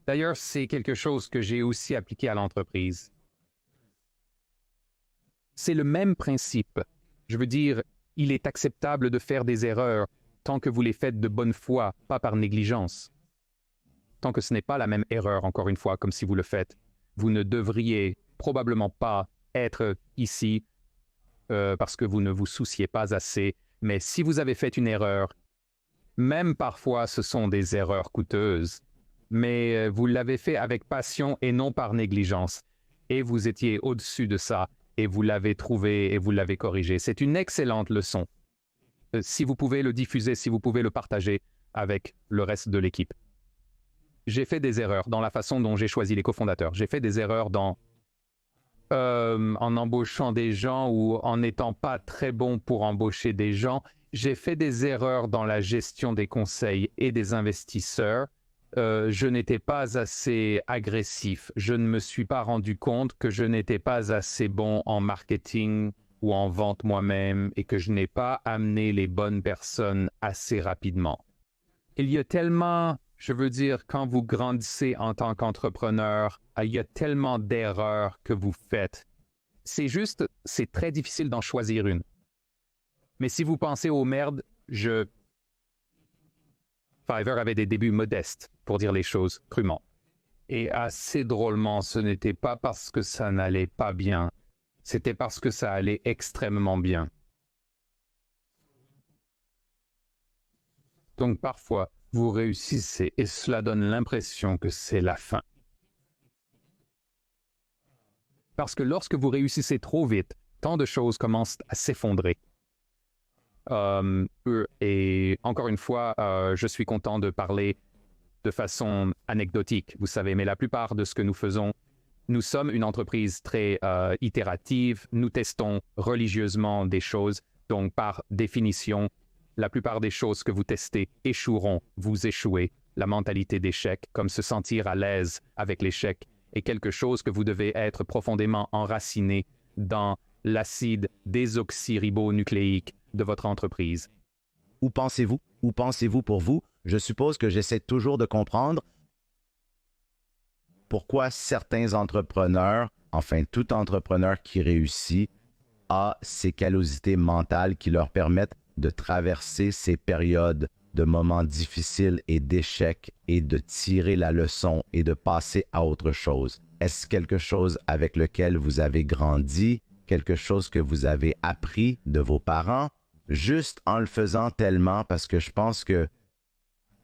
D'ailleurs, c'est quelque chose que j'ai aussi appliqué à l'entreprise. C'est le même principe. Je veux dire, il est acceptable de faire des erreurs tant que vous les faites de bonne foi, pas par négligence. Tant que ce n'est pas la même erreur, encore une fois, comme si vous le faites. Vous ne devriez probablement pas être ici parce que vous ne vous souciez pas assez. Mais si vous avez fait une erreur, même parfois ce sont des erreurs coûteuses, mais vous l'avez fait avec passion et non par négligence. Et vous étiez au-dessus de ça, et vous l'avez trouvé et vous l'avez corrigé. C'est une excellente leçon. Si vous pouvez le diffuser, si vous pouvez le partager avec le reste de l'équipe. J'ai fait des erreurs dans la façon dont j'ai choisi les cofondateurs. J'ai fait des erreurs en embauchant des gens ou en n'étant pas très bon pour embaucher des gens. J'ai fait des erreurs dans la gestion des conseils et des investisseurs. Je n'étais pas assez agressif. Je ne me suis pas rendu compte que je n'étais pas assez bon en marketing ou en vente moi-même et que je n'ai pas amené les bonnes personnes assez rapidement. Il y a tellement, je veux dire, quand vous grandissez en tant qu'entrepreneur, il y a tellement d'erreurs que vous faites. C'est très difficile d'en choisir une. Mais si vous pensez aux merdes, Fiverr avait des débuts modestes, pour dire les choses crûment. Et assez drôlement, ce n'était pas parce que ça n'allait pas bien, c'était parce que ça allait extrêmement bien. Donc parfois, vous réussissez et cela donne l'impression que c'est la fin. Parce que lorsque vous réussissez trop vite, tant de choses commencent à s'effondrer. Et encore une fois, je suis content de parler de façon anecdotique, vous savez, mais la plupart de ce que nous faisons, nous sommes une entreprise très itérative, nous testons religieusement des choses, donc par définition, la plupart des choses que vous testez échoueront, vous échouez. La mentalité d'échec, comme se sentir à l'aise avec l'échec, est quelque chose que vous devez être profondément enraciné dans l'acide désoxyribonucléique de votre entreprise. Où pensez-vous? Où pensez-vous pour vous? Je suppose que j'essaie toujours de comprendre pourquoi certains entrepreneurs, enfin tout entrepreneur qui réussit, a ces callosités mentales qui leur permettent de traverser ces périodes de moments difficiles et d'échecs et de tirer la leçon et de passer à autre chose. Est-ce quelque chose avec lequel vous avez grandi, quelque chose que vous avez appris de vos parents? Juste en le faisant tellement, parce que je pense que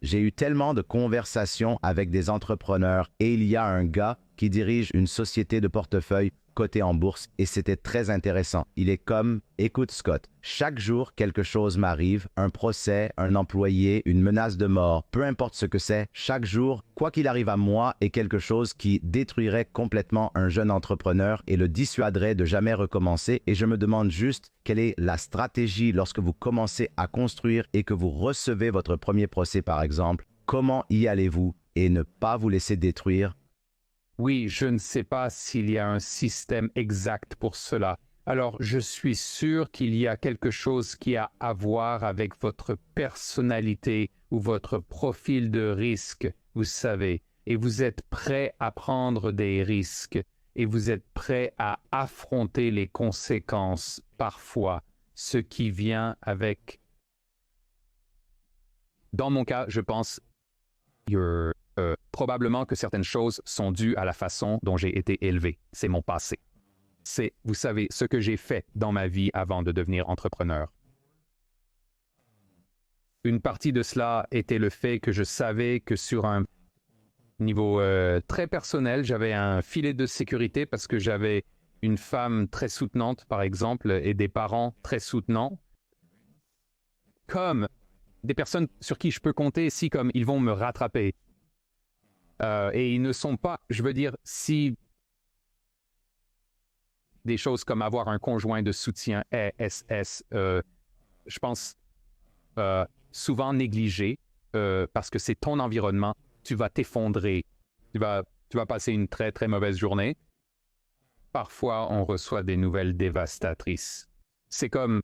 j'ai eu tellement de conversations avec des entrepreneurs et il y a un gars qui dirige une société de portefeuille cotée en bourse et c'était très intéressant. Il est comme, écoute Scott, chaque jour quelque chose m'arrive, un procès, un employé, une menace de mort, peu importe ce que c'est, chaque jour, quoi qu'il arrive à moi, est quelque chose qui détruirait complètement un jeune entrepreneur et le dissuaderait de jamais recommencer et je me demande juste quelle est la stratégie lorsque vous commencez à construire et que vous recevez votre premier procès par exemple, comment y allez-vous et ne pas vous laisser détruire? Oui, je ne sais pas s'il y a un système exact pour cela. Alors, je suis sûr qu'il y a quelque chose qui a à voir avec votre personnalité ou votre profil de risque, vous savez, et vous êtes prêt à prendre des risques et vous êtes prêt à affronter les conséquences parfois, ce qui vient avec... Dans mon cas, je pense... probablement que certaines choses sont dues à la façon dont j'ai été élevé. C'est mon passé. C'est, vous savez, ce que j'ai fait dans ma vie avant de devenir entrepreneur. Une partie de cela était le fait que je savais que sur un niveau très personnel, j'avais un filet de sécurité parce que j'avais une femme très soutenante, par exemple, et des parents très soutenants. Comme des personnes sur qui je peux compter si comme ils vont me rattraper. Et ils ne sont pas, je veux dire, si des choses comme avoir un conjoint de soutien ESS, je pense, souvent négligé parce que c'est ton environnement, tu vas t'effondrer, tu vas passer une très, très mauvaise journée. Parfois, on reçoit des nouvelles dévastatrices. C'est comme,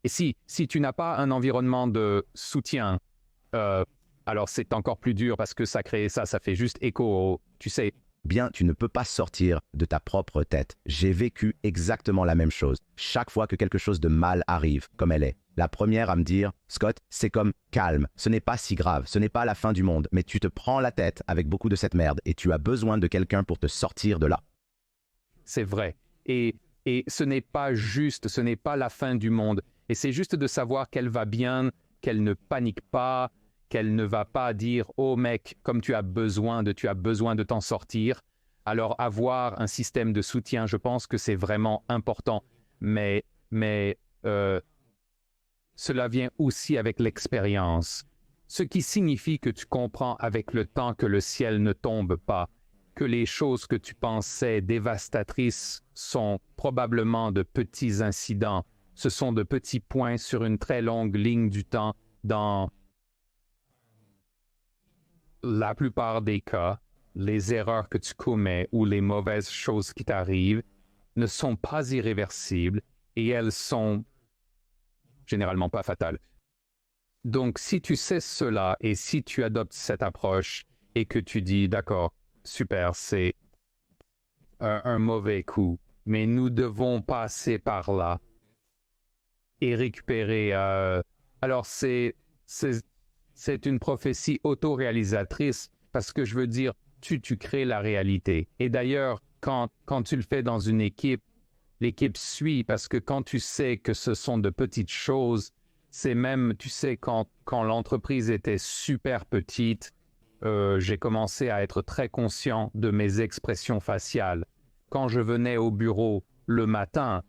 et si tu n'as pas un environnement de soutien, alors c'est encore plus dur parce que ça crée ça fait juste écho, tu sais. Bien, tu ne peux pas sortir de ta propre tête. J'ai vécu exactement la même chose. Chaque fois que quelque chose de mal arrive, comme elle est, la première à me dire, Scott, c'est comme calme, ce n'est pas si grave, ce n'est pas la fin du monde, mais tu te prends la tête avec beaucoup de cette merde et tu as besoin de quelqu'un pour te sortir de là. C'est vrai. Et ce n'est pas juste, ce n'est pas la fin du monde. Et c'est juste de savoir qu'elle va bien, qu'elle ne panique pas, qu'elle ne va pas dire « Oh mec, comme tu as besoin de t'en sortir ». Alors avoir un système de soutien, je pense que c'est vraiment important. Mais cela vient aussi avec l'expérience. Ce qui signifie que tu comprends avec le temps que le ciel ne tombe pas, que les choses que tu pensais dévastatrices sont probablement de petits incidents. Ce sont de petits points sur une très longue ligne du temps. Dans la plupart des cas, les erreurs que tu commets ou les mauvaises choses qui t'arrivent ne sont pas irréversibles et elles sont généralement pas fatales. Donc, si tu sais cela et si tu adoptes cette approche et que tu dis, d'accord, super, c'est un mauvais coup, mais nous devons passer par là et récupérer. Alors, c'est une prophétie autoréalisatrice parce que je veux dire, tu crées la réalité. Et d'ailleurs, quand tu le fais dans une équipe, l'équipe suit parce que quand tu sais que ce sont de petites choses, c'est même, tu sais, quand l'entreprise était super petite, j'ai commencé à être très conscient de mes expressions faciales. Quand je venais au bureau le matin,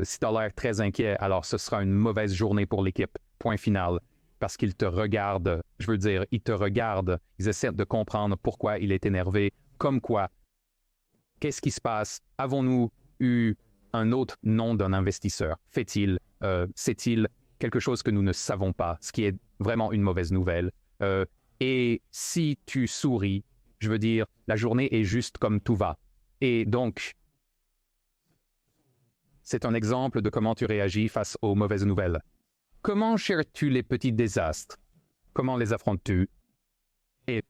si tu as l'air très inquiet, alors ce sera une mauvaise journée pour l'équipe. Point final. Parce qu'ils te regardent, je veux dire, ils te regardent, ils essaient de comprendre pourquoi il est énervé, comme quoi. Qu'est-ce qui se passe? Avons-nous eu un autre nom d'un investisseur? C'est-il quelque chose que nous ne savons pas, ce qui est vraiment une mauvaise nouvelle? Et si tu souris, je veux dire, la journée est juste comme tout va. Et donc, c'est un exemple de comment tu réagis face aux mauvaises nouvelles. Comment gères-tu les petits désastres? Comment les affrontes-tu? Et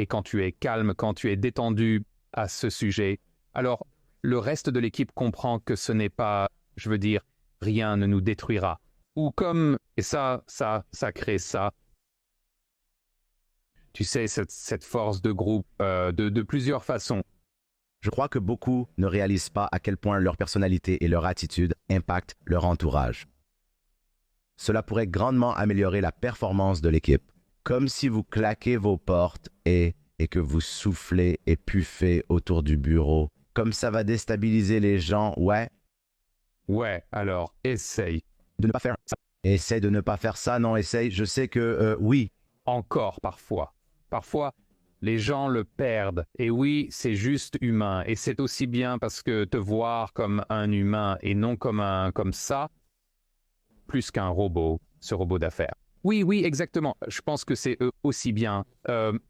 quand tu es calme, quand tu es détendu à ce sujet, alors le reste de l'équipe comprend que ce n'est pas, je veux dire, rien ne nous détruira. Ou comme, et ça crée ça, tu sais, cette force de groupe de plusieurs façons. Je crois que beaucoup ne réalisent pas à quel point leur personnalité et leur attitude impactent leur entourage. Cela pourrait grandement améliorer la performance de l'équipe, comme si vous claquez vos portes et que vous soufflez et puffez autour du bureau. Comme ça va déstabiliser les gens, ouais. Ouais, alors, essaye. De ne pas faire ça. Essaye de ne pas faire ça, non, essaye. Je sais que, oui. Encore parfois. Parfois, les gens le perdent. Et oui, c'est juste humain. Et c'est aussi bien parce que te voir comme un humain et non comme ça, plus qu'un robot, ce robot d'affaires. Oui, exactement. Je pense que c'est aussi bien.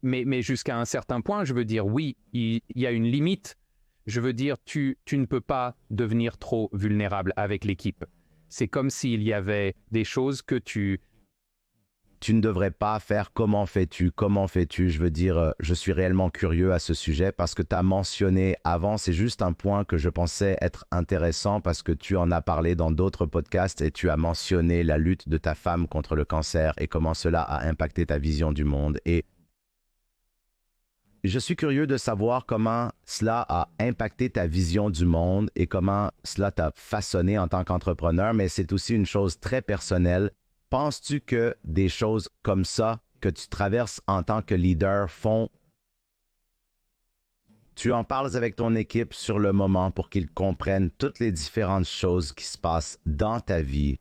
Mais jusqu'à un certain point, je veux dire, oui, il y a une limite. Je veux dire, tu ne peux pas devenir trop vulnérable avec l'équipe. C'est comme s'il y avait des choses que tu ne devrais pas faire. Comment fais-tu? Comment fais-tu? Je veux dire, je suis réellement curieux à ce sujet parce que tu as mentionné avant, c'est juste un point que je pensais être intéressant parce que tu en as parlé dans d'autres podcasts et tu as mentionné la lutte de ta femme contre le cancer et comment cela a impacté ta vision du monde. Et je suis curieux de savoir comment cela a impacté ta vision du monde et comment cela t'a façonné en tant qu'entrepreneur, mais c'est aussi une chose très personnelle. Penses-tu que des choses comme ça que tu traverses en tant que leader font... Tu en parles avec ton équipe sur le moment pour qu'ils comprennent toutes les différentes choses qui se passent dans ta vie?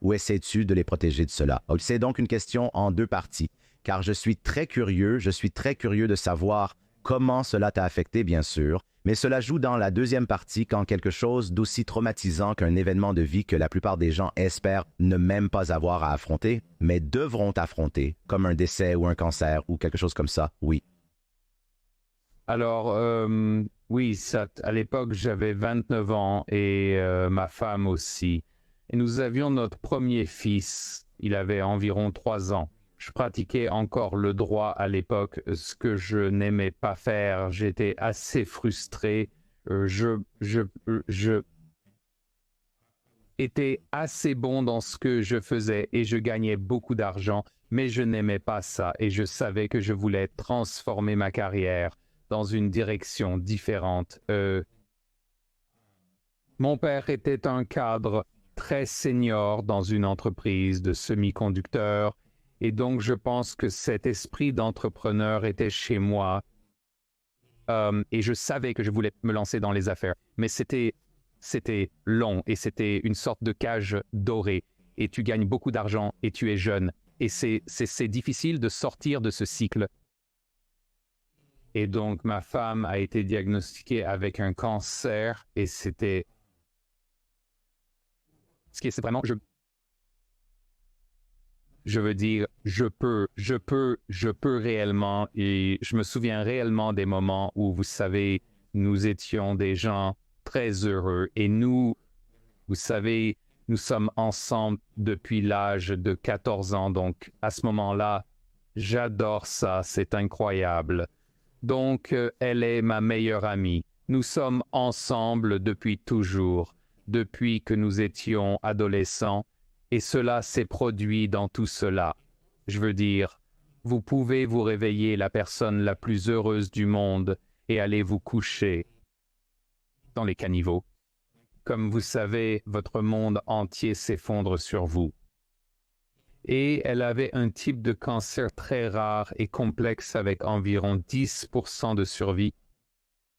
ou essaies-tu de les protéger de cela? C'est donc une question en deux parties, car je suis très curieux de savoir comment cela t'a affecté, bien sûr, mais cela joue dans la deuxième partie quand quelque chose d'aussi traumatisant qu'un événement de vie que la plupart des gens espèrent ne même pas avoir à affronter, mais devront affronter, comme un décès ou un cancer ou quelque chose comme ça, oui. Alors, oui, à l'époque, j'avais 29 ans et ma femme aussi. Et nous avions notre premier fils. Il avait environ 3 ans. Je pratiquais encore le droit à l'époque, ce que je n'aimais pas faire. J'étais assez frustré. Je étais assez bon dans ce que je faisais et je gagnais beaucoup d'argent, mais je n'aimais pas ça et je savais que je voulais transformer ma carrière dans une direction différente. Mon père était un cadre très senior dans une entreprise de semi-conducteurs et donc je pense que cet esprit d'entrepreneur était chez moi et je savais que je voulais me lancer dans les affaires. Mais c'était long et c'était une sorte de cage dorée et tu gagnes beaucoup d'argent et tu es jeune et c'est difficile de sortir de ce cycle. Et donc ma femme a été diagnostiquée avec un cancer et c'était ce qui est vraiment je veux dire je peux réellement et je me souviens réellement des moments où vous savez nous étions des gens très heureux et nous vous savez nous sommes ensemble depuis l'âge de 14 ans donc à ce moment-là j'adore ça c'est incroyable donc elle est ma meilleure amie nous sommes ensemble depuis toujours depuis que nous étions adolescents et cela s'est produit dans tout cela. Je veux dire, vous pouvez vous réveiller la personne la plus heureuse du monde et aller vous coucher dans les caniveaux. Comme vous savez, votre monde entier s'effondre sur vous. Et elle avait un type de cancer très rare et complexe avec environ 10% de survie.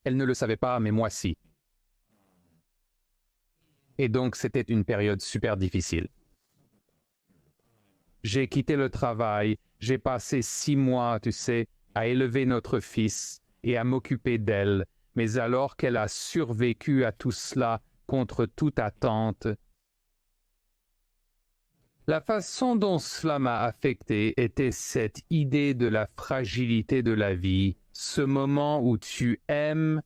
Elle ne le savait pas, mais moi si. Et donc c'était une période super difficile. J'ai quitté le travail, j'ai passé 6 mois, tu sais, à élever notre fils et à m'occuper d'elle, mais alors qu'elle a survécu à tout cela contre toute attente, la façon dont cela m'a affecté était cette idée de la fragilité de la vie, ce moment où tu aimes.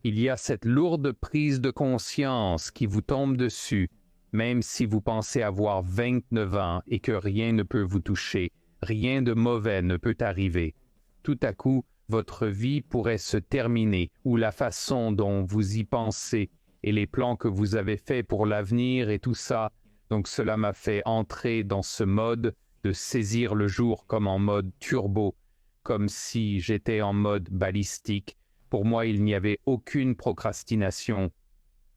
Il y a cette lourde prise de conscience qui vous tombe dessus, même si vous pensez avoir 29 ans et que rien ne peut vous toucher, rien de mauvais ne peut arriver. Tout à coup, votre vie pourrait se terminer ou la façon dont vous y pensez et les plans que vous avez faits pour l'avenir et tout ça. Donc cela m'a fait entrer dans ce mode de saisir le jour comme en mode turbo, comme si j'étais en mode balistique. Pour moi, il n'y avait aucune procrastination.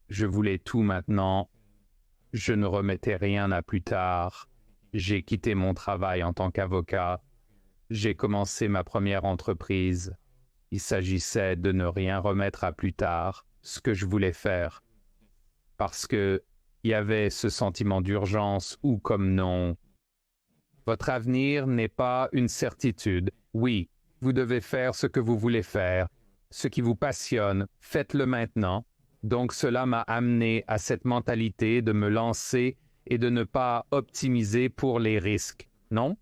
Je voulais tout maintenant. Je ne remettais rien à plus tard. J'ai quitté mon travail en tant qu'avocat. J'ai commencé ma première entreprise. Il s'agissait de ne rien remettre à plus tard, ce que je voulais faire. Parce que il y avait ce sentiment d'urgence ou comme non. Votre avenir n'est pas une certitude. Oui, vous devez faire ce que vous voulez faire. Ce qui vous passionne, faites-le maintenant. Donc cela m'a amené à cette mentalité de me lancer et de ne pas optimiser pour les risques, non?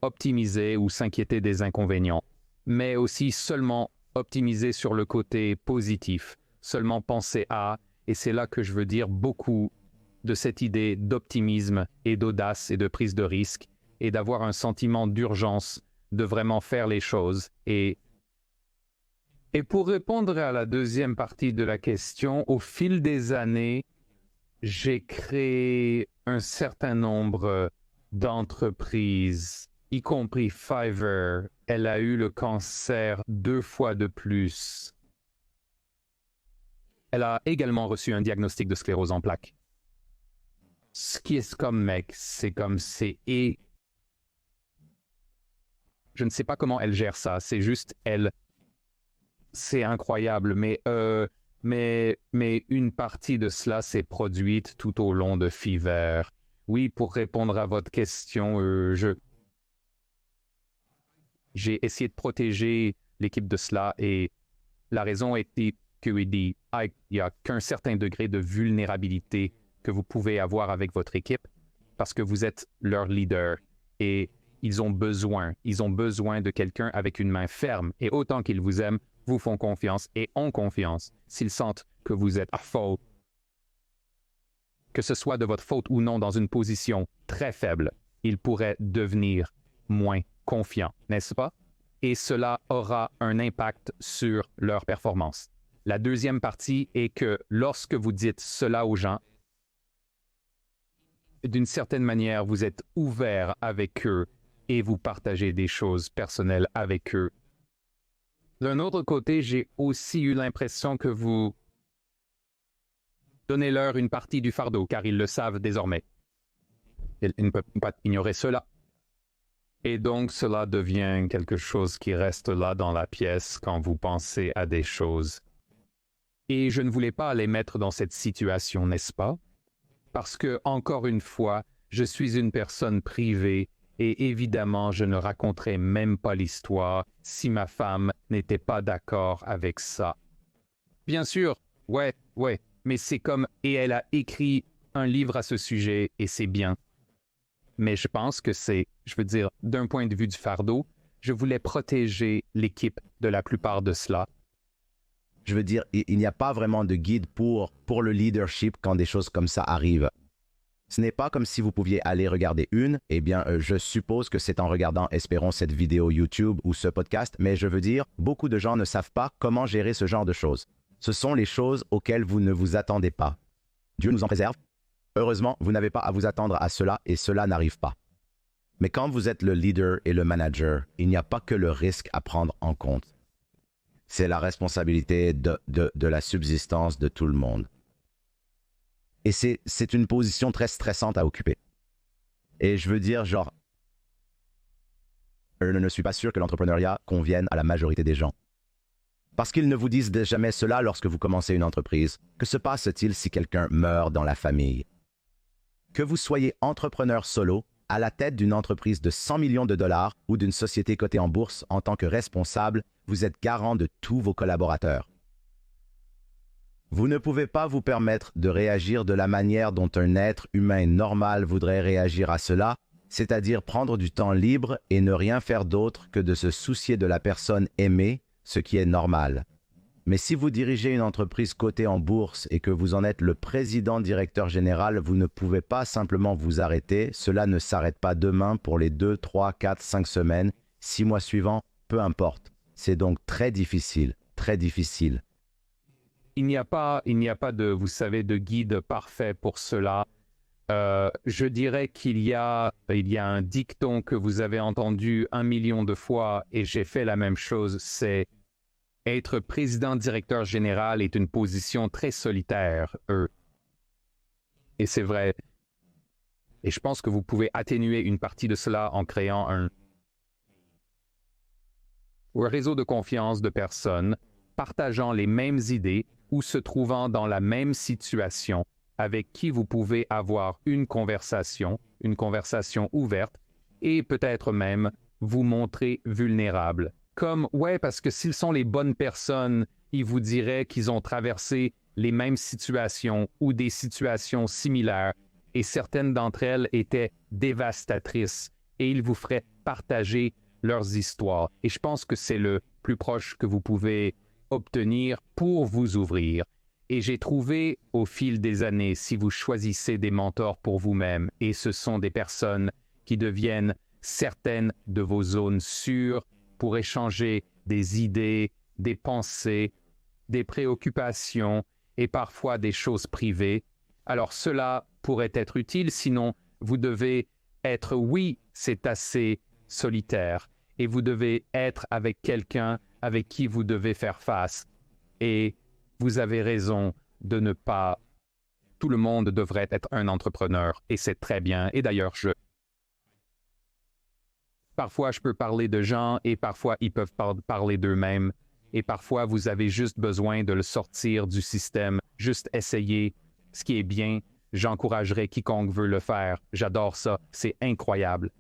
Optimiser ou s'inquiéter des inconvénients, mais aussi seulement optimiser sur le côté positif, seulement penser à, et c'est là que je veux dire beaucoup de cette idée d'optimisme et d'audace et de prise de risque et d'avoir un sentiment d'urgence, de vraiment faire les choses et pour répondre à la deuxième partie de la question, au fil des années, j'ai créé un certain nombre d'entreprises, y compris Fiverr. Elle a eu le cancer 2 fois de plus. Elle a également reçu un diagnostic de sclérose en plaques. Ce qui est comme mec, c'est comme c'est... Et je ne sais pas comment elle gère ça, c'est juste elle. C'est incroyable, mais mais une partie de cela s'est produite tout au long de Fever. Oui, pour répondre à votre question, j'ai essayé de protéger l'équipe de cela et la raison était qu'il y a qu'un certain degré de vulnérabilité que vous pouvez avoir avec votre équipe parce que vous êtes leur leader et ils ont besoin de quelqu'un avec une main ferme et autant qu'ils vous aiment, vous font confiance et ont confiance s'ils sentent que vous êtes à faute, que ce soit de votre faute ou non dans une position très faible, ils pourraient devenir moins confiants, n'est-ce pas? Et cela aura un impact sur leur performance. La deuxième partie est que lorsque vous dites cela aux gens, d'une certaine manière, vous êtes ouvert avec eux et vous partagez des choses personnelles avec eux. D'un autre côté, j'ai aussi eu l'impression que vous donnez-leur une partie du fardeau, car ils le savent désormais. Ils ne peuvent pas ignorer cela. Et donc, cela devient quelque chose qui reste là dans la pièce quand vous pensez à des choses. Et je ne voulais pas les mettre dans cette situation, n'est-ce pas? Parce que, encore une fois, je suis une personne privée et évidemment, je ne raconterai même pas l'histoire si ma femme n'était pas d'accord avec ça. Bien sûr, ouais, mais c'est comme, et elle a écrit un livre à ce sujet et c'est bien. Mais je pense que je veux dire, d'un point de vue du fardeau, je voulais protéger l'équipe de la plupart de cela. Je veux dire, il n'y a pas vraiment de guide pour le leadership quand des choses comme ça arrivent. Ce n'est pas comme si vous pouviez aller regarder je suppose que c'est en regardant, espérons, cette vidéo YouTube ou ce podcast, mais je veux dire, beaucoup de gens ne savent pas comment gérer ce genre de choses. Ce sont les choses auxquelles vous ne vous attendez pas. Dieu nous en préserve. Heureusement, vous n'avez pas à vous attendre à cela et cela n'arrive pas. Mais quand vous êtes le leader et le manager, il n'y a pas que le risque à prendre en compte. C'est la responsabilité de la subsistance de tout le monde. Et c'est une position très stressante à occuper. Et je veux dire, je ne suis pas sûr que l'entrepreneuriat convienne à la majorité des gens. Parce qu'ils ne vous disent jamais cela lorsque vous commencez une entreprise. Que se passe-t-il si quelqu'un meurt dans la famille? Que vous soyez entrepreneur solo, à la tête d'une entreprise de 100 millions de dollars ou d'une société cotée en bourse en tant que responsable, vous êtes garant de tous vos collaborateurs. Vous ne pouvez pas vous permettre de réagir de la manière dont un être humain normal voudrait réagir à cela, c'est-à-dire prendre du temps libre et ne rien faire d'autre que de se soucier de la personne aimée, ce qui est normal. Mais si vous dirigez une entreprise cotée en bourse et que vous en êtes le président-directeur général, vous ne pouvez pas simplement vous arrêter. Cela ne s'arrête pas demain pour les 2, 3, 4, 5 semaines, 6 mois suivants, peu importe. C'est donc très difficile, très difficile. Il n'y a pas de, vous savez, de guide parfait pour cela. Je dirais qu'il y a un dicton que vous avez entendu 1 million de fois et j'ai fait la même chose, c'est être président-directeur général est une position très solitaire. Et c'est vrai. Et je pense que vous pouvez atténuer une partie de cela en créant un réseau de confiance de personnes partageant les mêmes idées ou se trouvant dans la même situation avec qui vous pouvez avoir une conversation ouverte et peut-être même vous montrer vulnérable. Comme, parce que s'ils sont les bonnes personnes, ils vous diraient qu'ils ont traversé les mêmes situations ou des situations similaires et certaines d'entre elles étaient dévastatrices et ils vous feraient partager leurs histoires. Et je pense que c'est le plus proche que vous pouvez obtenir pour vous ouvrir. Et j'ai trouvé au fil des années, si vous choisissez des mentors pour vous-même, et ce sont des personnes qui deviennent certaines de vos zones sûres pour échanger des idées, des pensées, des préoccupations et parfois des choses privées, alors cela pourrait être utile, sinon vous devez être, c'est assez solitaire, et vous devez être avec quelqu'un avec qui vous devez faire face. Et vous avez raison de ne pas... Tout le monde devrait être un entrepreneur, et c'est très bien. Et d'ailleurs, parfois, je peux parler de gens, et parfois, ils peuvent parler d'eux-mêmes. et parfois vous avez juste besoin de le sortir du système, juste essayer ce qui est bien. J'encouragerais quiconque veut le faire. J'adore ça, c'est incroyable.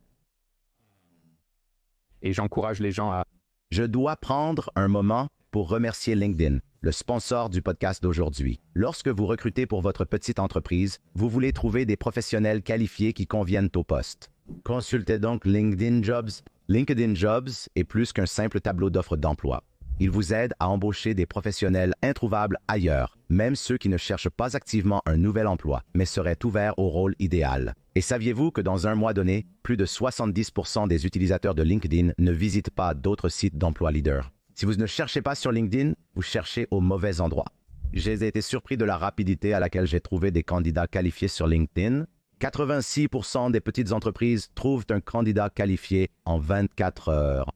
Et j'encourage les gens à... Je dois prendre un moment pour remercier LinkedIn, le sponsor du podcast d'aujourd'hui. Lorsque vous recrutez pour votre petite entreprise, vous voulez trouver des professionnels qualifiés qui conviennent au poste. Consultez donc LinkedIn Jobs. LinkedIn Jobs est plus qu'un simple tableau d'offres d'emploi. Il vous aide à embaucher des professionnels introuvables ailleurs, même ceux qui ne cherchent pas activement un nouvel emploi, mais seraient ouverts au rôle idéal. Et saviez-vous que dans un mois donné, plus de 70% des utilisateurs de LinkedIn ne visitent pas d'autres sites d'emploi leaders? Si vous ne cherchez pas sur LinkedIn, vous cherchez au mauvais endroit. J'ai été surpris de la rapidité à laquelle j'ai trouvé des candidats qualifiés sur LinkedIn. 86% des petites entreprises trouvent un candidat qualifié en 24 heures.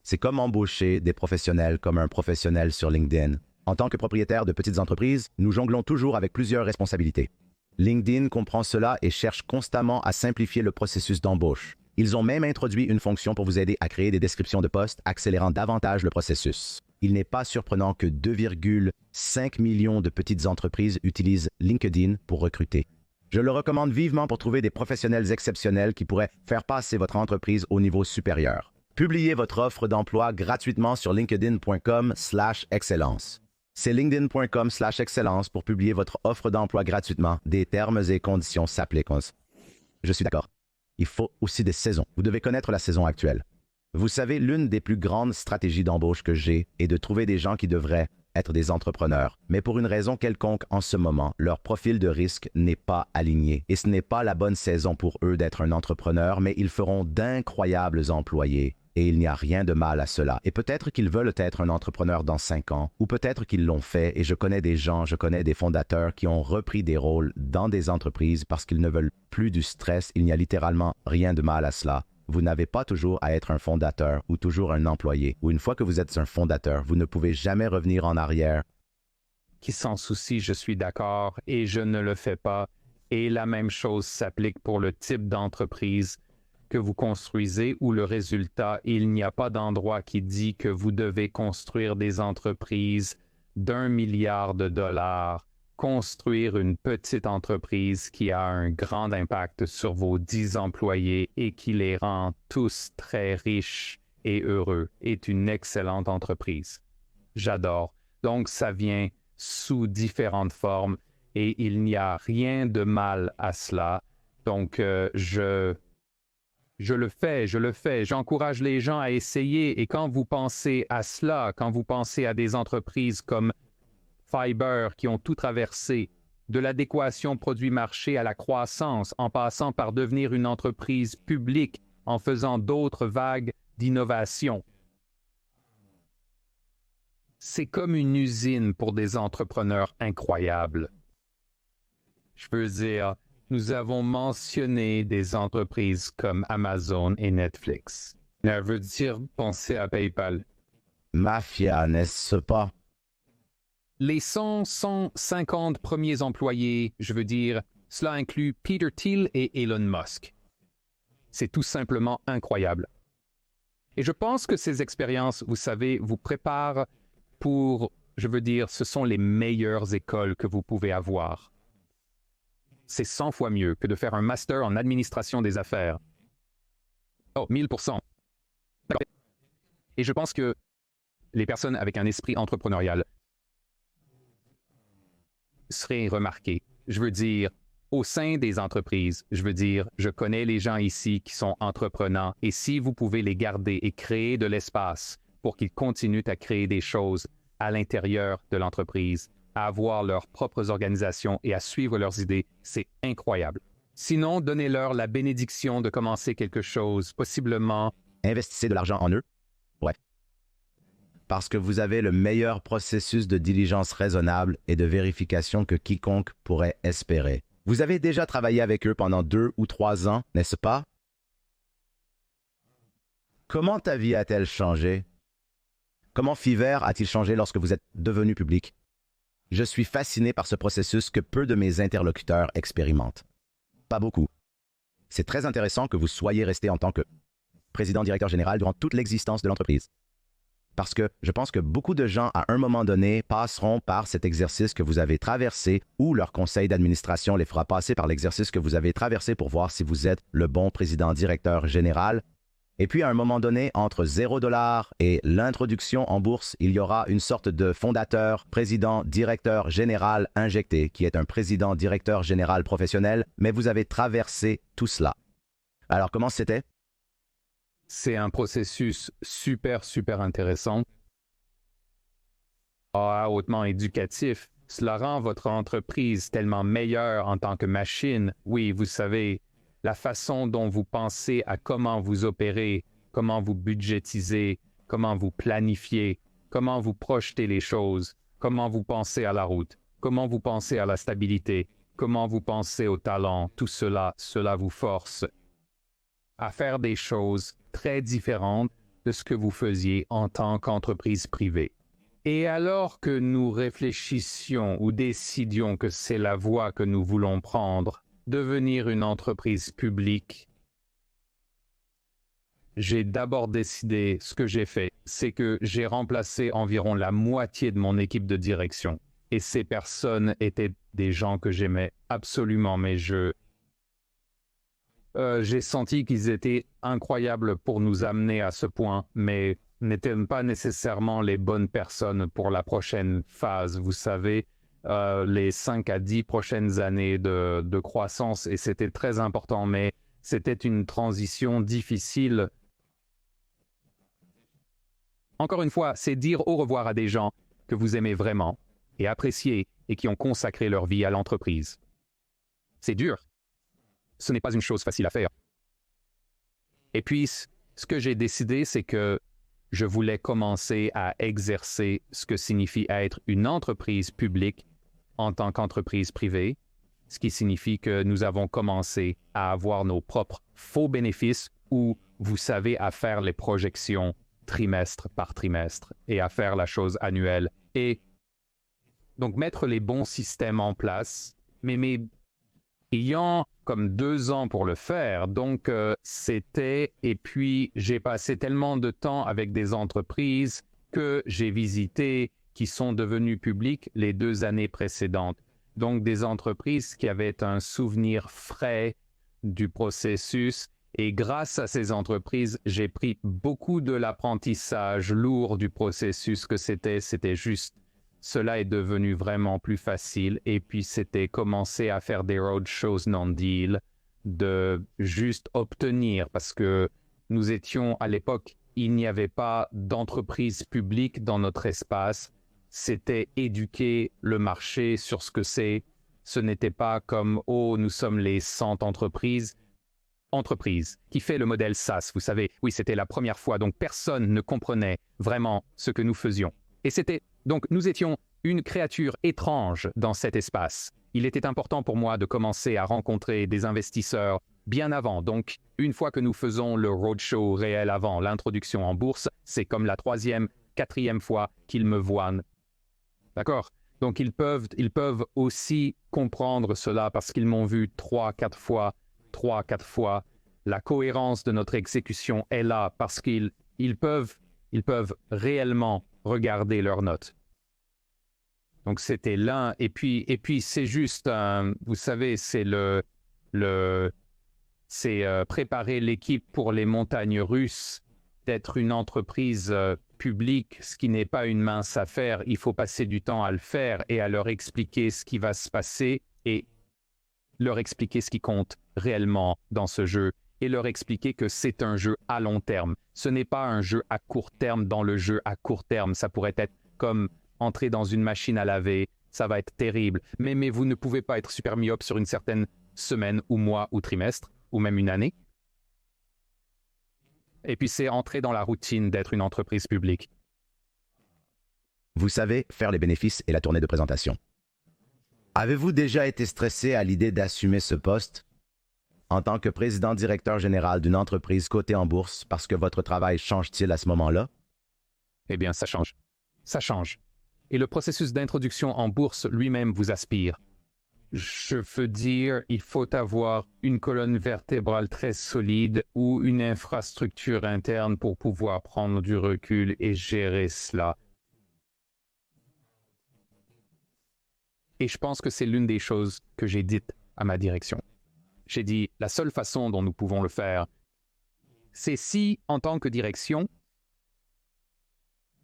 C'est comme embaucher des professionnels comme un professionnel sur LinkedIn. En tant que propriétaire de petites entreprises, nous jonglons toujours avec plusieurs responsabilités. LinkedIn comprend cela et cherche constamment à simplifier le processus d'embauche. Ils ont même introduit une fonction pour vous aider à créer des descriptions de postes, accélérant davantage le processus. Il n'est pas surprenant que 2,5 millions de petites entreprises utilisent LinkedIn pour recruter. Je le recommande vivement pour trouver des professionnels exceptionnels qui pourraient faire passer votre entreprise au niveau supérieur. Publiez votre offre d'emploi gratuitement sur linkedin.com/excellence. C'est linkedin.com/excellence pour publier votre offre d'emploi gratuitement. Des termes et conditions s'appliquent. Je suis d'accord. Il faut aussi des saisons. Vous devez connaître la saison actuelle. Vous savez, l'une des plus grandes stratégies d'embauche que j'ai est de trouver des gens qui devraient être des entrepreneurs. Mais pour une raison quelconque en ce moment, leur profil de risque n'est pas aligné. Et ce n'est pas la bonne saison pour eux d'être un entrepreneur, mais ils feront d'incroyables employés. Et il n'y a rien de mal à cela. Et peut-être qu'ils veulent être un entrepreneur dans 5 ans, ou peut-être qu'ils l'ont fait, et je connais des fondateurs qui ont repris des rôles dans des entreprises parce qu'ils ne veulent plus du stress. Il n'y a littéralement rien de mal à cela. Vous n'avez pas toujours à être un fondateur ou toujours un employé. Ou une fois que vous êtes un fondateur, vous ne pouvez jamais revenir en arrière. Qui s'en soucie, je suis d'accord, et je ne le fais pas. Et la même chose s'applique pour le type d'entreprise que vous construisez ou le résultat. Il n'y a pas d'endroit qui dit que vous devez construire des entreprises d'1 milliard de dollars, construire une petite entreprise qui a un grand impact sur vos 10 employés et qui les rend tous très riches et heureux est une excellente entreprise. J'adore. Donc, ça vient sous différentes formes et il n'y a rien de mal à cela. Donc, je le fais, j'encourage les gens à essayer et quand vous pensez à cela, quand vous pensez à des entreprises comme Fiverr qui ont tout traversé, de l'adéquation produit-marché à la croissance en passant par devenir une entreprise publique en faisant d'autres vagues d'innovation. C'est comme une usine pour des entrepreneurs incroyables. Je veux dire, nous avons mentionné des entreprises comme Amazon et Netflix. Ça veut dire penser à PayPal. Mafia, n'est-ce pas? Les 150 premiers employés, je veux dire, cela inclut Peter Thiel et Elon Musk. C'est tout simplement incroyable. Et je pense que ces expériences, vous savez, vous préparent pour, je veux dire, ce sont les meilleures écoles que vous pouvez avoir. C'est 100 fois mieux que de faire un master en administration des affaires. Oh, 1000%. Et je pense que les personnes avec un esprit entrepreneurial seraient remarquées. Je veux dire, au sein des entreprises, je veux dire, je connais les gens ici qui sont entreprenants et si vous pouvez les garder et créer de l'espace pour qu'ils continuent à créer des choses à l'intérieur de l'entreprise, à avoir leurs propres organisations et à suivre leurs idées, c'est incroyable. Sinon, donnez-leur la bénédiction de commencer quelque chose, possiblement... Investissez de l'argent en eux. Ouais. Parce que vous avez le meilleur processus de diligence raisonnable et de vérification que quiconque pourrait espérer. Vous avez déjà travaillé avec eux pendant 2 ou 3 ans, n'est-ce pas? Comment ta vie a-t-elle changé? Comment Fiverr a-t-il changé lorsque vous êtes devenu public? Je suis fasciné par ce processus que peu de mes interlocuteurs expérimentent. Pas beaucoup. C'est très intéressant que vous soyez resté en tant que président-directeur général durant toute l'existence de l'entreprise. Parce que je pense que beaucoup de gens, à un moment donné, passeront par cet exercice que vous avez traversé ou leur conseil d'administration les fera passer par l'exercice que vous avez traversé pour voir si vous êtes le bon président directeur général. Et puis, à un moment donné, entre 0$ et l'introduction en bourse, il y aura une sorte de fondateur, président, directeur général injecté, qui est un président, directeur général professionnel, mais vous avez traversé tout cela. Alors, comment c'était? C'est un processus super intéressant, hautement éducatif. Cela rend votre entreprise tellement meilleure en tant que machine. Oui, vous savez, la façon dont vous pensez à comment vous opérez, comment vous budgétisez, comment vous planifiez, comment vous projetez les choses, comment vous pensez à la route, comment vous pensez à la stabilité, comment vous pensez au talent, tout cela vous force à faire des choses très différentes de ce que vous faisiez en tant qu'entreprise privée. Et alors que nous réfléchissions ou décidions que c'est la voie que nous voulons prendre, devenir une entreprise publique, j'ai d'abord décidé, ce que j'ai fait, c'est que j'ai remplacé environ la moitié de mon équipe de direction. Et ces personnes étaient des gens que j'aimais absolument, mais j'ai senti qu'ils étaient incroyables pour nous amener à ce point, mais n'étaient pas nécessairement les bonnes personnes pour la prochaine phase. Vous savez, les 5 à 10 prochaines années de croissance, et c'était très important, mais c'était une transition difficile. Encore une fois, c'est dire au revoir à des gens que vous aimez vraiment et appréciez et qui ont consacré leur vie à l'entreprise. C'est dur. Ce n'est pas une chose facile à faire. Et puis, ce que j'ai décidé, c'est que je voulais commencer à exercer ce que signifie être une entreprise publique en tant qu'entreprise privée, ce qui signifie que nous avons commencé à avoir nos propres faux bénéfices où, vous savez, à faire les projections trimestre par trimestre et à faire la chose annuelle. Et donc, mettre les bons systèmes en place, mais ayant comme 2 ans pour le faire, donc c'était, et puis j'ai passé tellement de temps avec des entreprises que j'ai visité qui sont devenues publiques les 2 années précédentes. Donc des entreprises qui avaient un souvenir frais du processus et grâce à ces entreprises, j'ai pris beaucoup de l'apprentissage lourd du processus que c'était juste. Cela est devenu vraiment plus facile et puis c'était commencer à faire des roadshows non-deal, de juste obtenir parce que nous étions à l'époque, il n'y avait pas d'entreprise publique dans notre espace. C'était éduquer le marché sur ce que c'est. Ce n'était pas comme « Oh, nous sommes les 100 entreprises ». Entreprise qui fait le modèle SaaS, vous savez, oui, c'était la première fois, donc personne ne comprenait vraiment ce que nous faisions. Et c'était, donc nous étions une créature étrange dans cet espace. Il était important pour moi de commencer à rencontrer des investisseurs bien avant. Donc, une fois que nous faisons le roadshow réel avant l'introduction en bourse, c'est comme la 3e, 4e fois qu'ils me voient. D'accord? Donc, ils peuvent aussi comprendre cela parce qu'ils m'ont vu 3-4 fois. La cohérence de notre exécution est là parce qu'ils peuvent réellement regarder leurs notes. Donc c'était l'un, et puis c'est juste, vous savez, c'est préparer l'équipe pour les montagnes russes, d'être une entreprise publique, ce qui n'est pas une mince affaire. Il faut passer du temps à le faire et à leur expliquer ce qui va se passer et leur expliquer ce qui compte réellement dans ce jeu et leur expliquer que c'est un jeu à long terme. Ce n'est pas un jeu à court terme. Dans le jeu à court terme, ça pourrait être comme entrer dans une machine à laver, ça va être terrible. Mais vous ne pouvez pas être super myope sur une certaine semaine ou mois ou trimestre ou même une année. Et puis c'est entrer dans la routine d'être une entreprise publique. Vous savez faire les bénéfices et la tournée de présentation. Avez-vous déjà été stressé à l'idée d'assumer ce poste en tant que président-directeur général d'une entreprise cotée en bourse parce que votre travail change-t-il à ce moment-là? Eh bien, ça change. Ça change. Et le processus d'introduction en bourse lui-même vous aspire. Je veux dire, il faut avoir une colonne vertébrale très solide ou une infrastructure interne pour pouvoir prendre du recul et gérer cela. Et je pense que c'est l'une des choses que j'ai dites à ma direction. J'ai dit, la seule façon dont nous pouvons le faire, c'est si, en tant que direction,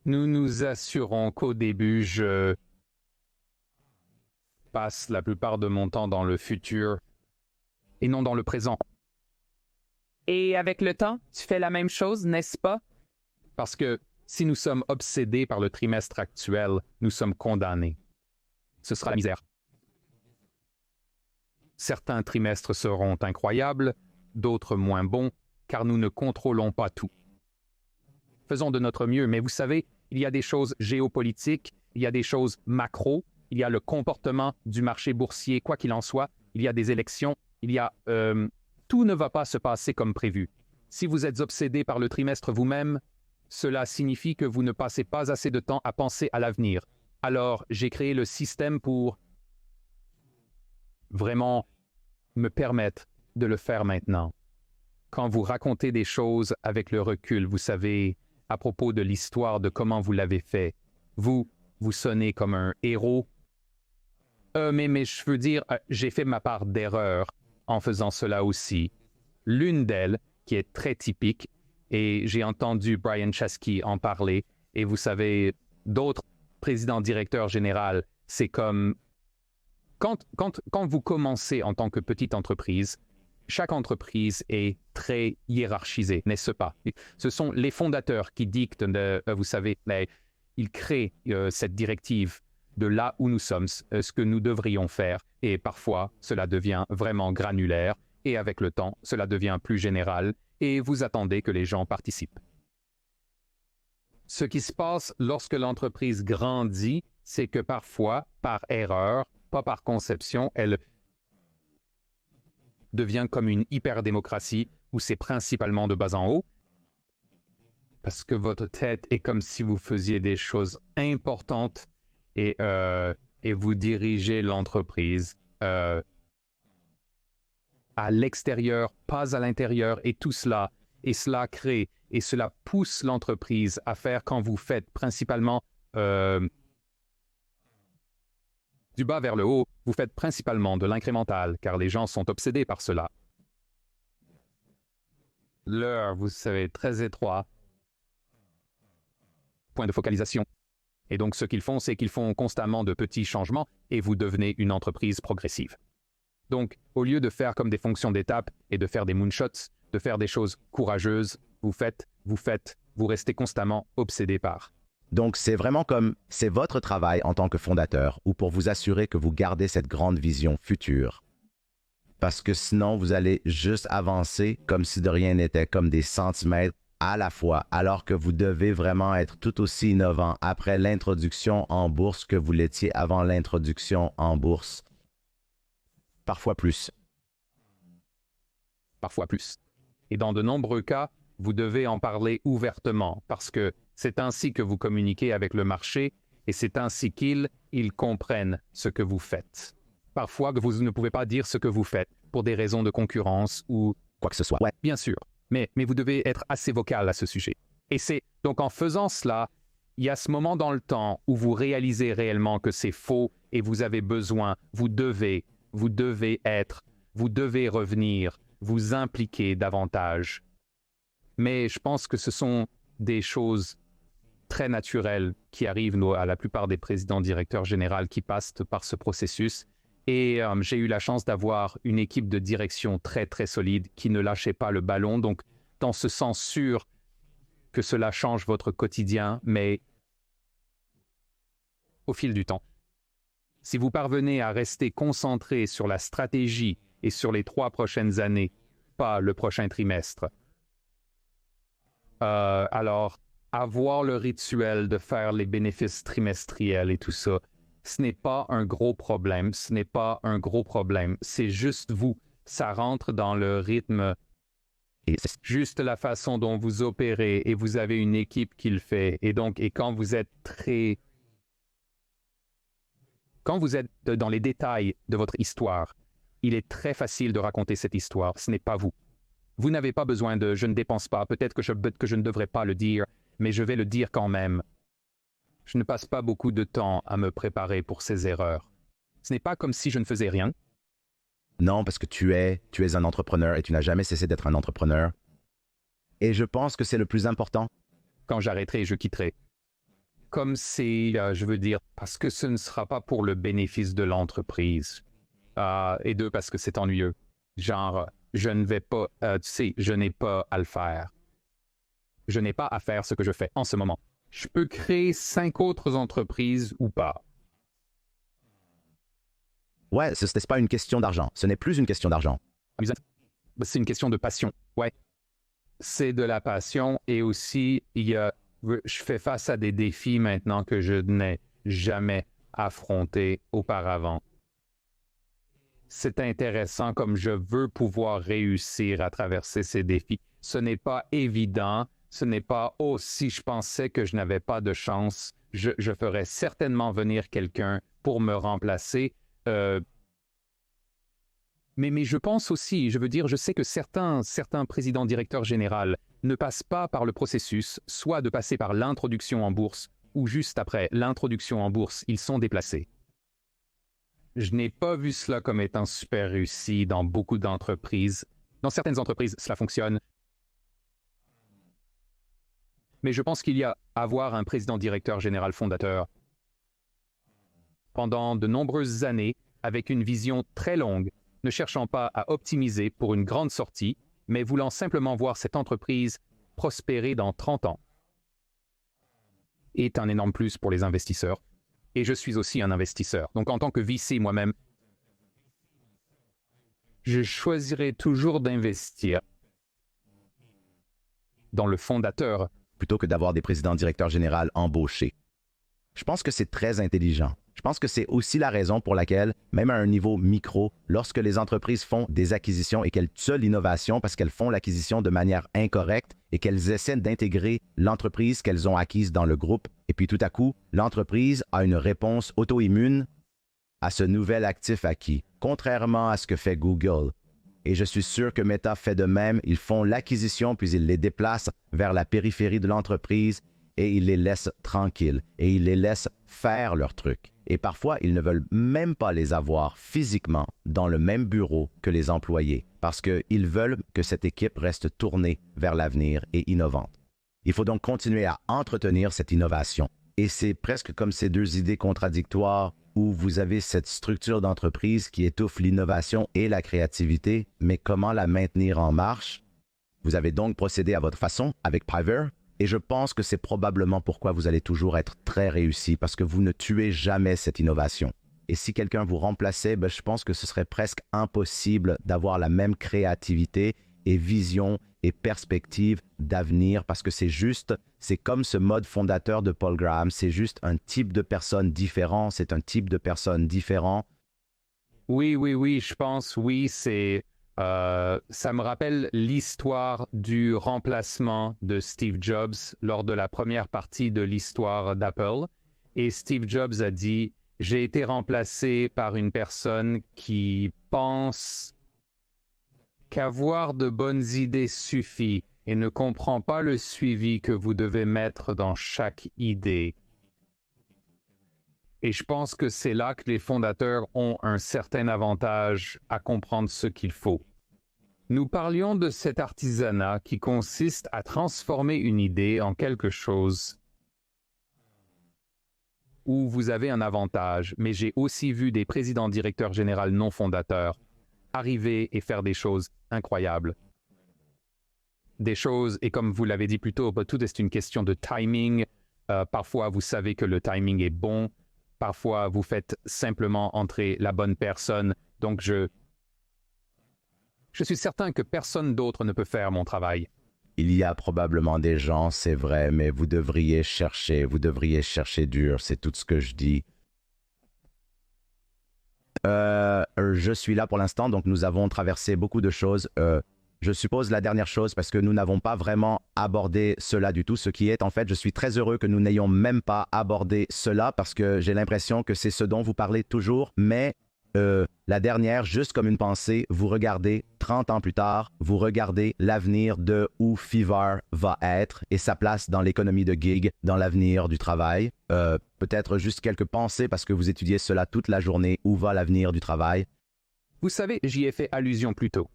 nous nous assurons qu'au début, je passe la plupart de mon temps dans le futur et non dans le présent. Et avec le temps, tu fais la même chose, n'est-ce pas? Parce que si nous sommes obsédés par le trimestre actuel, nous sommes condamnés. Ce sera la misère. Certains trimestres seront incroyables, d'autres moins bons, car nous ne contrôlons pas tout. Faisons de notre mieux, mais vous savez, il y a des choses géopolitiques, il y a des choses macro, il y a le comportement du marché boursier, quoi qu'il en soit, il y a des élections, il y a... tout ne va pas se passer comme prévu. Si vous êtes obsédé par le trimestre vous-même, cela signifie que vous ne passez pas assez de temps à penser à l'avenir. Alors, j'ai créé le système pour vraiment me permettre de le faire maintenant. Quand vous racontez des choses avec le recul, vous savez, à propos de l'histoire de comment vous l'avez fait, vous sonnez comme un héros. Mais je veux dire, j'ai fait ma part d'erreur en faisant cela aussi. L'une d'elles, qui est très typique, et j'ai entendu Brian Chesky en parler, et vous savez, d'autres présidents directeurs généraux, c'est comme quand vous commencez en tant que petite entreprise, chaque entreprise est très hiérarchisée, n'est-ce pas? Ce sont les fondateurs qui dictent, vous savez, ils créent cette directive de là où nous sommes, ce que nous devrions faire, et parfois cela devient vraiment granulaire, et avec le temps, cela devient plus général, et vous attendez que les gens participent. Ce qui se passe lorsque l'entreprise grandit, c'est que parfois, par erreur, pas par conception, elle devient comme une hyperdémocratie où c'est principalement de bas en haut, parce que votre tête est comme si vous faisiez des choses importantes et vous dirigez l'entreprise à l'extérieur, pas à l'intérieur, et tout cela, et cela crée, et cela pousse l'entreprise à faire quand vous faites principalement du bas vers le haut, vous faites principalement de l'incrémental, car les gens sont obsédés par cela. L'heure, vous savez, très étroit. Point de focalisation. Et donc, ce qu'ils font, c'est qu'ils font constamment de petits changements et vous devenez une entreprise progressive. Donc, au lieu de faire comme des fonctions d'étape et de faire des moonshots, de faire des choses courageuses, vous restez constamment obsédé par. Donc, c'est vraiment comme, c'est votre travail en tant que fondateur ou pour vous assurer que vous gardez cette grande vision future. Parce que sinon, vous allez juste avancer comme si de rien n'était, comme des centimètres à la fois, alors que vous devez vraiment être tout aussi innovant après l'introduction en bourse que vous l'étiez avant l'introduction en bourse. Parfois plus. Parfois plus. Et dans de nombreux cas, vous devez en parler ouvertement parce que c'est ainsi que vous communiquez avec le marché et c'est ainsi qu'ils comprennent ce que vous faites. Parfois, vous ne pouvez pas dire ce que vous faites pour des raisons de concurrence ou quoi que ce soit. Ouais, bien sûr. Mais vous devez être assez vocal à ce sujet. Et c'est donc en faisant cela, il y a ce moment dans le temps où vous réalisez réellement que c'est faux et vous avez besoin, vous devez revenir, vous impliquer davantage. Mais je pense que ce sont des choses très naturelles qui arrivent à la plupart des présidents directeurs généraux qui passent par ce processus. Et j'ai eu la chance d'avoir une équipe de direction très, très solide qui ne lâchait pas le ballon. Donc, dans ce sens sûr que cela change votre quotidien, mais au fil du temps. Si vous parvenez à rester concentré sur la stratégie et sur les 3 prochaines années, pas le prochain trimestre, alors avoir le rituel de faire les bénéfices trimestriels et tout ça, ce n'est pas un gros problème, c'est juste vous. Ça rentre dans le rythme, juste la façon dont vous opérez et vous avez une équipe qui le fait. Et quand vous êtes Quand vous êtes dans les détails de votre histoire, il est très facile de raconter cette histoire. Ce n'est pas vous. Vous n'avez pas besoin de « je ne dépense pas, peut-être que je ne devrais pas le dire, mais je vais le dire quand même ». Je ne passe pas beaucoup de temps à me préparer pour ces erreurs. Ce n'est pas comme si je ne faisais rien. Non, parce que tu es un entrepreneur et tu n'as jamais cessé d'être un entrepreneur. Et je pense que c'est le plus important. Quand j'arrêterai, je quitterai. Comme c'est, je veux dire, parce que ce ne sera pas pour le bénéfice de l'entreprise. Et deux, parce que c'est ennuyeux. Genre, je ne vais pas, je n'ai pas à le faire. Je n'ai pas à faire ce que je fais en ce moment. Je peux créer 5 autres entreprises ou pas. Ouais, ce n'est pas une question d'argent. Ce n'est plus une question d'argent. C'est une question de passion. Ouais. C'est de la passion et aussi, je fais face à des défis maintenant que je n'ai jamais affrontés auparavant. C'est intéressant comme je veux pouvoir réussir à traverser ces défis. Ce n'est pas évident. Ce n'est pas « oh, si je pensais que je n'avais pas de chance, je ferais certainement venir quelqu'un pour me remplacer. » Mais je pense aussi, je veux dire, je sais que certains présidents directeurs généraux ne passent pas par le processus, soit de passer par l'introduction en bourse, ou juste après l'introduction en bourse, ils sont déplacés. Je n'ai pas vu cela comme étant super réussi dans beaucoup d'entreprises. Dans certaines entreprises, cela fonctionne. Mais je pense qu'il y a à avoir un président directeur général fondateur pendant de nombreuses années avec une vision très longue, ne cherchant pas à optimiser pour une grande sortie, mais voulant simplement voir cette entreprise prospérer dans 30 ans. Est un énorme plus pour les investisseurs. Et je suis aussi un investisseur. Donc en tant que VC moi-même, je choisirai toujours d'investir dans le fondateur plutôt que d'avoir des présidents directeurs généraux embauchés. Je pense que c'est très intelligent. Je pense que c'est aussi la raison pour laquelle, même à un niveau micro, lorsque les entreprises font des acquisitions et qu'elles tuent l'innovation parce qu'elles font l'acquisition de manière incorrecte et qu'elles essaient d'intégrer l'entreprise qu'elles ont acquise dans le groupe, et puis tout à coup, l'entreprise a une réponse auto-immune à ce nouvel actif acquis, contrairement à ce que fait Google. Et je suis sûr que Meta fait de même. Ils font l'acquisition, puis ils les déplacent vers la périphérie de l'entreprise et ils les laissent tranquilles et ils les laissent faire leur truc. Et parfois, ils ne veulent même pas les avoir physiquement dans le même bureau que les employés parce qu'ils veulent que cette équipe reste tournée vers l'avenir et innovante. Il faut donc continuer à entretenir cette innovation. Et c'est presque comme ces deux idées contradictoires où vous avez cette structure d'entreprise qui étouffe l'innovation et la créativité, mais comment la maintenir en marche? Vous avez donc procédé à votre façon avec Piver, et je pense que c'est probablement pourquoi vous allez toujours être très réussi, parce que vous ne tuez jamais cette innovation. Et si quelqu'un vous remplaçait, je pense que ce serait presque impossible d'avoir la même créativité et vision et perspective d'avenir, parce que c'est comme ce mode fondateur de Paul Graham, c'est juste un type de personne différent, c'est un type de personne différent. Oui, je pense, oui, ça me rappelle l'histoire du remplacement de Steve Jobs lors de la première partie de l'histoire d'Apple. Et Steve Jobs a dit « J'ai été remplacé par une personne qui pense qu'avoir de bonnes idées suffit et ne comprend pas le suivi que vous devez mettre dans chaque idée. » Et je pense que c'est là que les fondateurs ont un certain avantage à comprendre ce qu'il faut. Nous parlions de cet artisanat qui consiste à transformer une idée en quelque chose où vous avez un avantage, mais j'ai aussi vu des présidents directeurs généraux non fondateurs arriver et faire des choses incroyables. Des choses, et comme vous l'avez dit plus tôt, tout est une question de timing. Parfois, vous savez que le timing est bon. Parfois, vous faites simplement entrer la bonne personne. Donc, je suis certain que personne d'autre ne peut faire mon travail. Il y a probablement des gens, c'est vrai, mais vous devriez chercher dur, c'est tout ce que je dis. Je suis là pour l'instant, donc nous avons traversé beaucoup de choses. Je suppose la dernière chose, parce que nous n'avons pas vraiment abordé cela du tout, ce qui est en fait, je suis très heureux que nous n'ayons même pas abordé cela, parce que j'ai l'impression que c'est ce dont vous parlez toujours, mais la dernière, juste comme une pensée, vous regardez 30 ans plus tard, vous regardez l'avenir de où Fiverr va être et sa place dans l'économie de gig, dans l'avenir du travail. Peut-être juste quelques pensées parce que vous étudiez cela toute la journée, où va l'avenir du travail. Vous savez, j'y ai fait allusion plus tôt.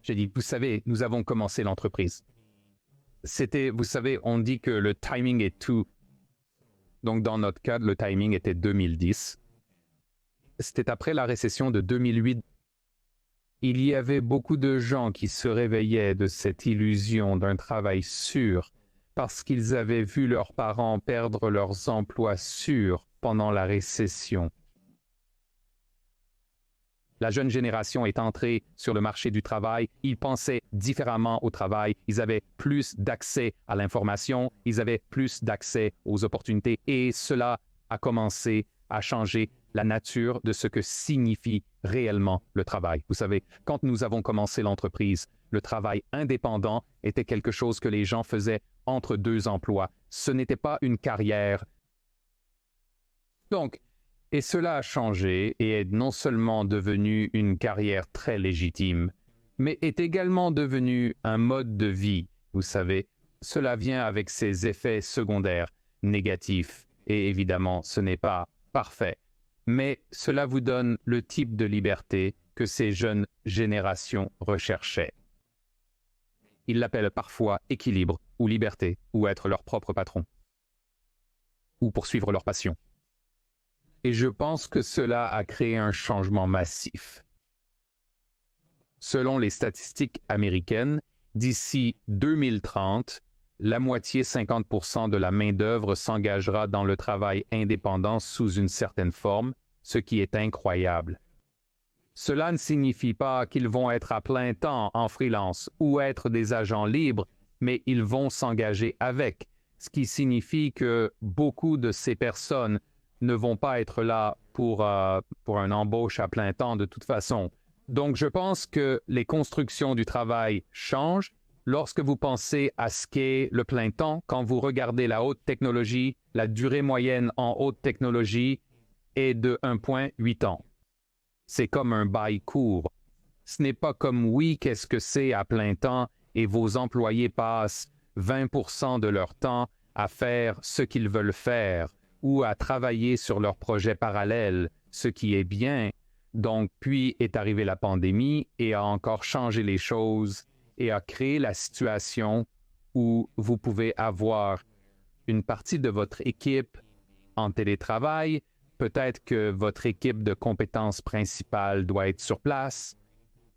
J'ai dit, vous savez, nous avons commencé l'entreprise. C'était, vous savez, on dit que le timing est tout. Donc dans notre cas, le timing était 2010. C'était après la récession de 2008. Il y avait beaucoup de gens qui se réveillaient de cette illusion d'un travail sûr parce qu'ils avaient vu leurs parents perdre leurs emplois sûrs pendant la récession. La jeune génération est entrée sur le marché du travail, ils pensaient différemment au travail, ils avaient plus d'accès à l'information, ils avaient plus d'accès aux opportunités et cela a commencé à changer la nature de ce que signifie réellement le travail. Vous savez, quand nous avons commencé l'entreprise, le travail indépendant était quelque chose que les gens faisaient entre deux emplois. Ce n'était pas une carrière. Donc, et cela a changé et est non seulement devenu une carrière très légitime, mais est également devenu un mode de vie. Vous savez, cela vient avec ses effets secondaires négatifs et évidemment, ce n'est pas parfait. Mais cela vous donne le type de liberté que ces jeunes générations recherchaient. Ils l'appellent parfois équilibre ou liberté, ou être leur propre patron, ou poursuivre leur passion. Et je pense que cela a créé un changement massif. Selon les statistiques américaines, d'ici 2030, la moitié, 50% de la main-d'œuvre s'engagera dans le travail indépendant sous une certaine forme, ce qui est incroyable. Cela ne signifie pas qu'ils vont être à plein temps en freelance ou être des agents libres, mais ils vont s'engager avec, ce qui signifie que beaucoup de ces personnes ne vont pas être là pour un embauche à plein temps de toute façon. Donc je pense que les constructions du travail changent. Lorsque vous pensez à ce qu'est le plein temps, quand vous regardez la haute technologie, la durée moyenne en haute technologie est de 1,8 ans. C'est comme un bail court. Ce n'est pas comme oui, qu'est-ce que c'est à plein temps et vos employés passent 20% de leur temps à faire ce qu'ils veulent faire ou à travailler sur leurs projets parallèles, ce qui est bien. Donc, puis est arrivée la pandémie et a encore changé les choses et a créé la situation où vous pouvez avoir une partie de votre équipe en télétravail. Peut-être que votre équipe de compétences principale doit être sur place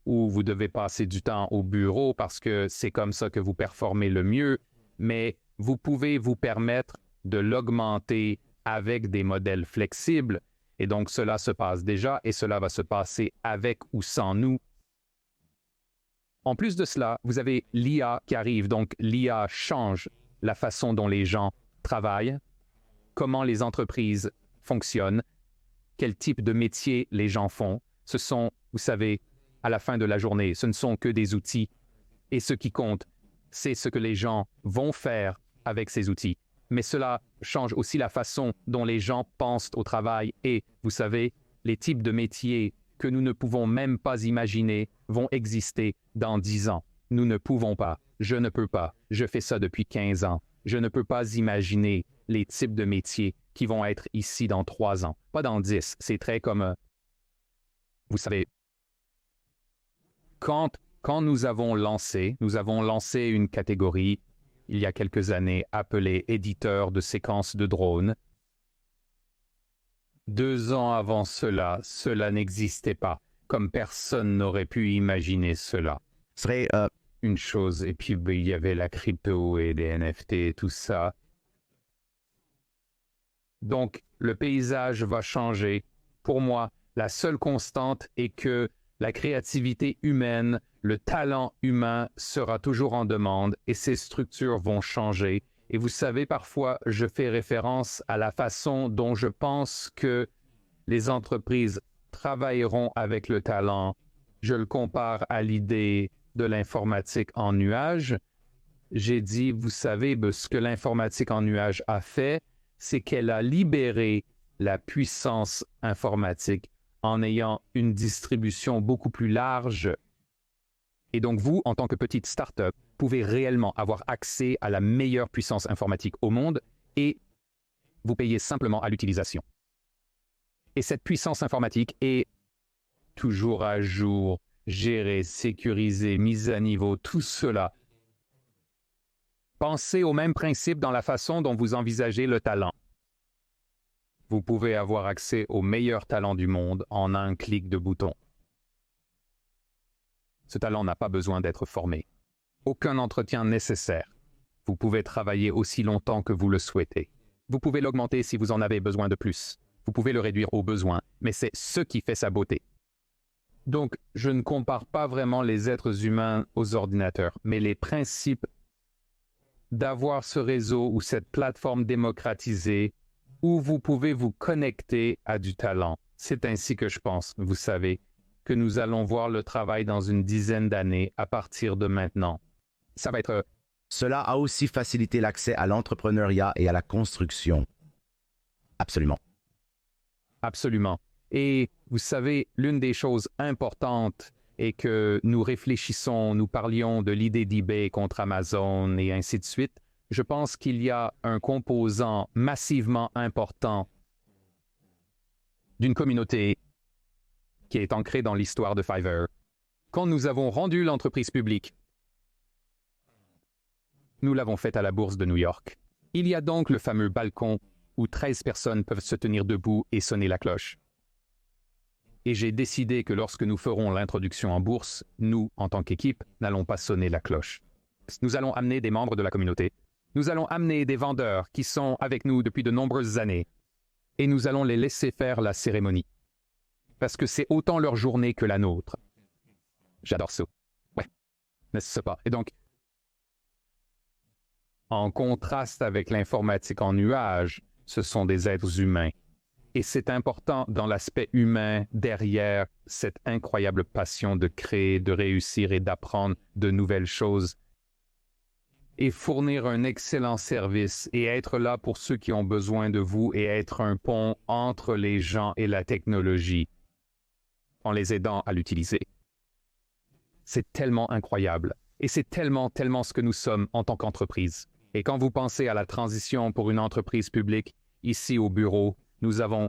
ou vous devez passer du temps au bureau parce que c'est comme ça que vous performez le mieux, mais vous pouvez vous permettre de l'augmenter avec des modèles flexibles et donc cela se passe déjà et cela va se passer avec ou sans nous. En plus de cela, vous avez l'IA qui arrive, donc l'IA change la façon dont les gens travaillent, comment les entreprises fonctionnent, quel type de métier les gens font. Ce sont, vous savez, à la fin de la journée, ce ne sont que des outils. Et ce qui compte, c'est ce que les gens vont faire avec ces outils. Mais cela change aussi la façon dont les gens pensent au travail. Et, vous savez, les types de métiers que nous ne pouvons même pas imaginer vont exister dans 10 ans. Nous ne pouvons pas. Je ne peux pas. Je fais ça depuis 15 ans. Je ne peux pas imaginer les types de métiers qui vont être ici dans 3 ans. Pas dans 10. C'est très comme... vous savez, quand nous avons lancé une catégorie il y a quelques années appelée éditeur de séquences de drones. 2 ans avant cela, cela n'existait pas, comme personne n'aurait pu imaginer cela. Ce serait une chose, et puis il y avait la crypto et les NFT et tout ça. Donc, le paysage va changer. Pour moi, la seule constante est que la créativité humaine, le talent humain sera toujours en demande et ces structures vont changer. Et vous savez, parfois, je fais référence à la façon dont je pense que les entreprises travailleront avec le talent. Je le compare à l'idée de l'informatique en nuage, j'ai dit, vous savez, ce que l'informatique en nuage a fait, c'est qu'elle a libéré la puissance informatique en ayant une distribution beaucoup plus large. Et donc, vous, en tant que petite start-up, pouvez réellement avoir accès à la meilleure puissance informatique au monde et vous payez simplement à l'utilisation. Et cette puissance informatique est toujours à jour, gérée, sécurisée, mise à niveau, tout cela. Pensez au même principe dans la façon dont vous envisagez le talent. Vous pouvez avoir accès aux meilleurs talents du monde en un clic de bouton. Ce talent n'a pas besoin d'être formé. Aucun entretien nécessaire. Vous pouvez travailler aussi longtemps que vous le souhaitez. Vous pouvez l'augmenter si vous en avez besoin de plus. Vous pouvez le réduire au besoin, mais c'est ce qui fait sa beauté. Donc, je ne compare pas vraiment les êtres humains aux ordinateurs, mais les principes d'avoir ce réseau ou cette plateforme démocratisée où vous pouvez vous connecter à du talent. C'est ainsi que je pense, vous savez, que nous allons voir le travail dans une dizaine d'années à partir de maintenant. Ça va être... Cela a aussi facilité l'accès à l'entrepreneuriat et à la construction. Absolument. Absolument. Et vous savez, l'une des choses importantes est que nous réfléchissons, nous parlions de l'idée d'eBay contre Amazon et ainsi de suite. Je pense qu'il y a un composant massivement important d'une communauté qui est ancrée dans l'histoire de Fiverr. Quand nous avons rendu l'entreprise publique, nous l'avons faite à la bourse de New York. Il y a donc le fameux balcon où 13 personnes peuvent se tenir debout et sonner la cloche. Et j'ai décidé que lorsque nous ferons l'introduction en bourse, nous, en tant qu'équipe, n'allons pas sonner la cloche. Nous allons amener des membres de la communauté. Nous allons amener des vendeurs qui sont avec nous depuis de nombreuses années. Et nous allons les laisser faire la cérémonie. Parce que c'est autant leur journée que la nôtre. J'adore ça. Ouais, n'est-ce pas? Et donc, en contraste avec l'informatique en nuage, ce sont des êtres humains. Et c'est important dans l'aspect humain derrière cette incroyable passion de créer, de réussir et d'apprendre de nouvelles choses. Et fournir un excellent service et être là pour ceux qui ont besoin de vous et être un pont entre les gens et la technologie en les aidant à l'utiliser. C'est tellement incroyable. Et c'est tellement ce que nous sommes en tant qu'entreprise. Et quand vous pensez à la transition pour une entreprise publique, ici au bureau,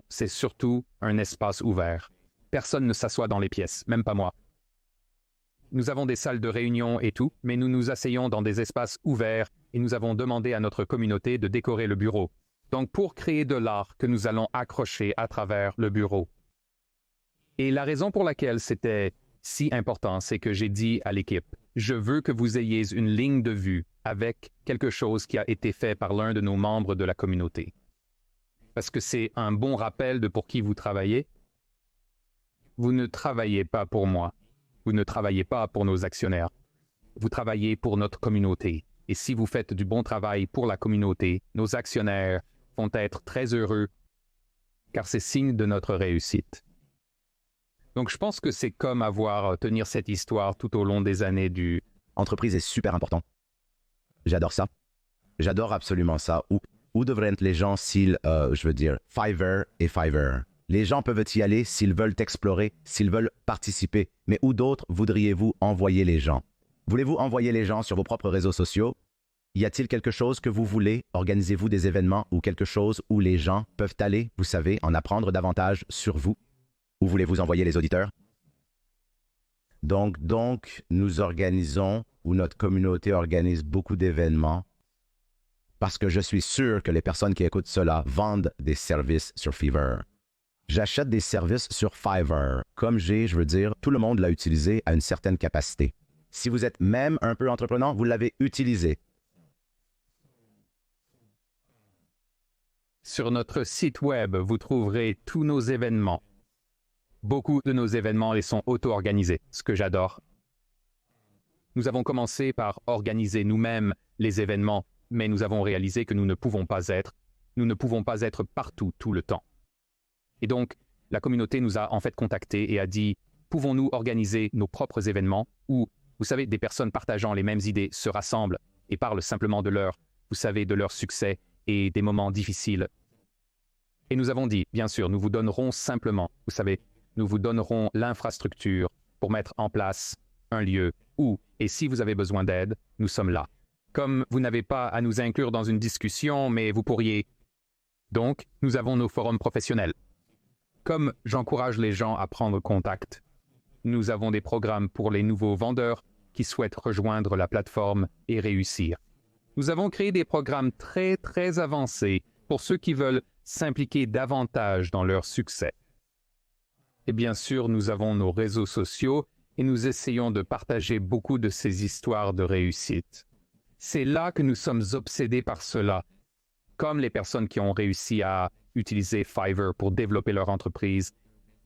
c'est surtout un espace ouvert. Personne ne s'assoit dans les pièces, même pas moi. Nous avons des salles de réunion et tout, mais nous nous asseyons dans des espaces ouverts et nous avons demandé à notre communauté de décorer le bureau. Donc pour créer de l'art que nous allons accrocher à travers le bureau. Et la raison pour laquelle c'était si important, c'est que j'ai dit à l'équipe, je veux que vous ayez une ligne de vue avec quelque chose qui a été fait par l'un de nos membres de la communauté. Parce que c'est un bon rappel de pour qui vous travaillez. Vous ne travaillez pas pour moi. Vous ne travaillez pas pour nos actionnaires. Vous travaillez pour notre communauté. Et si vous faites du bon travail pour la communauté, nos actionnaires vont être très heureux, car c'est signe de notre réussite. Donc je pense que c'est comme tenir cette histoire tout au long des années du... Entreprise est super important. J'adore ça. J'adore absolument ça. Où devraient être les gens s'ils, Fiverr et Fiverr? Les gens peuvent y aller s'ils veulent explorer, s'ils veulent participer. Mais où d'autre voudriez-vous envoyer les gens? Voulez-vous envoyer les gens sur vos propres réseaux sociaux? Y a-t-il quelque chose que vous voulez? Organisez-vous des événements ou quelque chose où les gens peuvent aller, vous savez, en apprendre davantage sur vous? Où voulez-vous envoyer les auditeurs? Donc, nous organisons, ou notre communauté organise beaucoup d'événements parce que je suis sûr que les personnes qui écoutent cela vendent des services sur Fiverr. J'achète des services sur Fiverr. Comme tout le monde l'a utilisé à une certaine capacité. Si vous êtes même un peu entreprenant, vous l'avez utilisé. Sur notre site web, vous trouverez tous nos événements. Beaucoup de nos événements les sont auto-organisés, ce que j'adore. Nous avons commencé par organiser nous-mêmes les événements, mais nous avons réalisé que nous ne pouvons pas être partout tout le temps. Et donc, la communauté nous a en fait contactés et a dit, pouvons-nous organiser nos propres événements où Vous savez, des personnes partageant les mêmes idées se rassemblent et parlent simplement de leur succès et des moments difficiles. Et nous avons dit, bien sûr, nous vous donnerons simplement, vous savez, nous vous donnerons l'infrastructure pour mettre en place un lieu où, et si vous avez besoin d'aide, nous sommes là. Comme vous n'avez pas à nous inclure dans une discussion, mais vous pourriez. Donc, nous avons nos forums professionnels. Comme j'encourage les gens à prendre contact, nous avons des programmes pour les nouveaux vendeurs qui souhaitent rejoindre la plateforme et réussir. Nous avons créé des programmes très, très avancés pour ceux qui veulent s'impliquer davantage dans leur succès. Et bien sûr, nous avons nos réseaux sociaux et nous essayons de partager beaucoup de ces histoires de réussite. C'est là que nous sommes obsédés par cela, comme les personnes qui ont réussi à utiliser Fiverr pour développer leur entreprise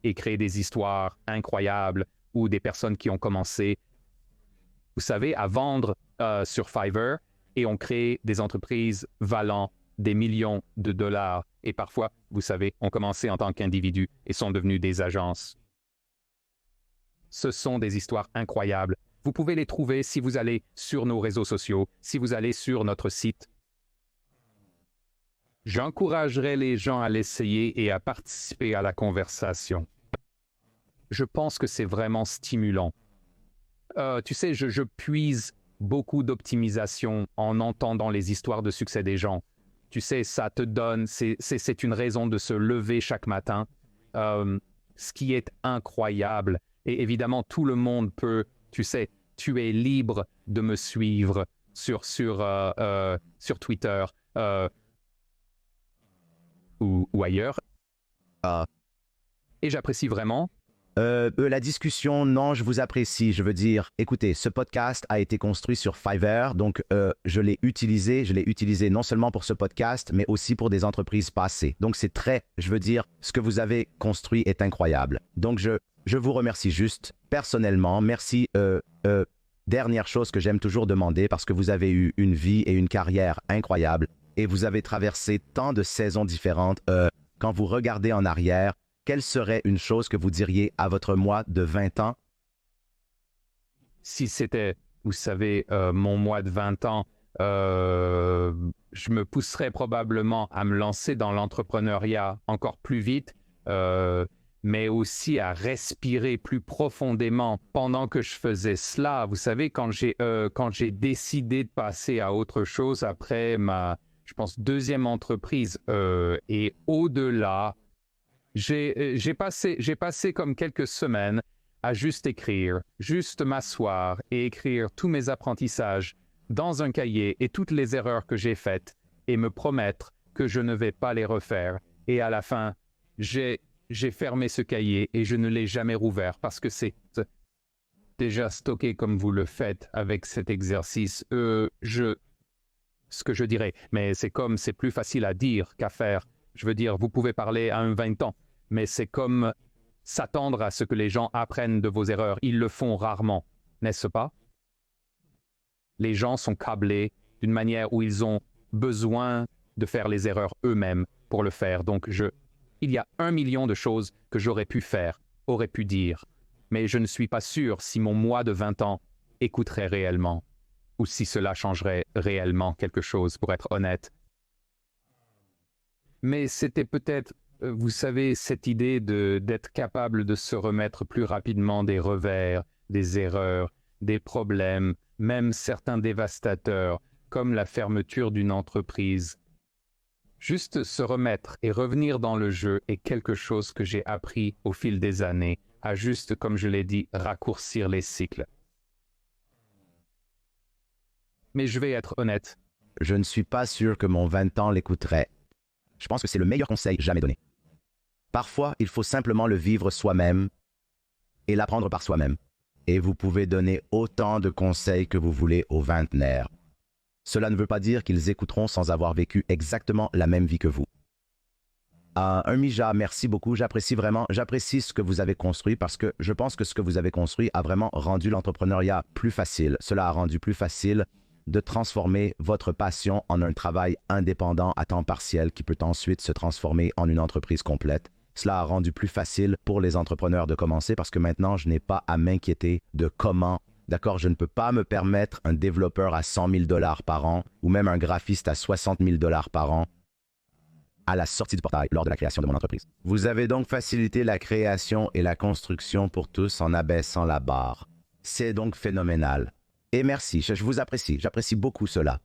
et créer des histoires incroyables, ou des personnes qui ont commencé, vous savez, à vendre sur Fiverr et ont créé des entreprises valant des millions de dollars. Et parfois, vous savez, ont commencé en tant qu'individus et sont devenus des agences. Ce sont des histoires incroyables. Vous pouvez les trouver si vous allez sur nos réseaux sociaux, si vous allez sur notre site. J'encouragerais les gens à l'essayer et à participer à la conversation. Je pense que c'est vraiment stimulant. Tu sais, je puise beaucoup d'optimisation en entendant les histoires de succès des gens. Tu sais, ça te donne, c'est une raison de se lever chaque matin, ce qui est incroyable. Et évidemment, tout le monde peut, tu sais, tu es libre de me suivre sur Twitter ou ailleurs. Et j'apprécie vraiment. La discussion, non, je vous apprécie. Je veux dire, écoutez, ce podcast a été construit sur Fiverr, donc je l'ai utilisé non seulement pour ce podcast, mais aussi pour des entreprises passées. Donc je veux dire, ce que vous avez construit est incroyable. Donc je vous remercie juste personnellement. Merci. Dernière chose que j'aime toujours demander, parce que vous avez eu une vie et une carrière incroyables et vous avez traversé tant de saisons différentes. Quand vous regardez en arrière, quelle serait une chose que vous diriez à votre moi de 20 ans? Si c'était, vous savez, mon moi de 20 ans, je me pousserais probablement à me lancer dans l'entrepreneuriat encore plus vite, mais aussi à respirer plus profondément pendant que je faisais cela. Vous savez, quand j'ai décidé de passer à autre chose après ma, je pense, deuxième entreprise et au-delà, j'ai passé comme quelques semaines à juste écrire, juste m'asseoir et écrire tous mes apprentissages dans un cahier et toutes les erreurs que j'ai faites et me promettre que je ne vais pas les refaire. Et à la fin, j'ai fermé ce cahier et je ne l'ai jamais rouvert parce que c'est déjà stocké comme vous le faites avec cet exercice. Ce que je dirais, mais c'est plus facile à dire qu'à faire. Je veux dire, vous pouvez parler à un 20 ans, mais c'est comme s'attendre à ce que les gens apprennent de vos erreurs. Ils le font rarement, n'est-ce pas? Les gens sont câblés d'une manière où ils ont besoin de faire les erreurs eux-mêmes pour le faire. Donc, il y a 1 million de choses que j'aurais pu faire, aurais pu dire, mais je ne suis pas sûr si mon moi de 20 ans écouterait réellement, ou si cela changerait réellement quelque chose, pour être honnête. Mais c'était peut-être, vous savez, cette idée d'être capable de se remettre plus rapidement des revers, des erreurs, des problèmes, même certains dévastateurs, comme la fermeture d'une entreprise. Juste se remettre et revenir dans le jeu est quelque chose que j'ai appris au fil des années, à juste, comme je l'ai dit, raccourcir les cycles. Mais je vais être honnête. Je ne suis pas sûr que mon 20 ans l'écouterait. Je pense que c'est le meilleur conseil jamais donné. Parfois, il faut simplement le vivre soi-même et l'apprendre par soi-même. Et vous pouvez donner autant de conseils que vous voulez aux vingtenaires. Cela ne veut pas dire qu'ils écouteront sans avoir vécu exactement la même vie que vous. Mija, merci beaucoup. J'apprécie ce que vous avez construit parce que je pense que ce que vous avez construit a vraiment rendu l'entrepreneuriat plus facile. Cela a rendu plus facile de transformer votre passion en un travail indépendant à temps partiel qui peut ensuite se transformer en une entreprise complète. Cela a rendu plus facile pour les entrepreneurs de commencer parce que maintenant, je n'ai pas à m'inquiéter de comment D'accord, je ne peux pas me permettre un développeur à 100 000 $ par an ou même un graphiste à 60 000 $ par an à la sortie du portail lors de la création de mon entreprise. Vous avez donc facilité la création et la construction pour tous en abaissant la barre. C'est donc phénoménal. Et merci, je vous apprécie, j'apprécie beaucoup cela.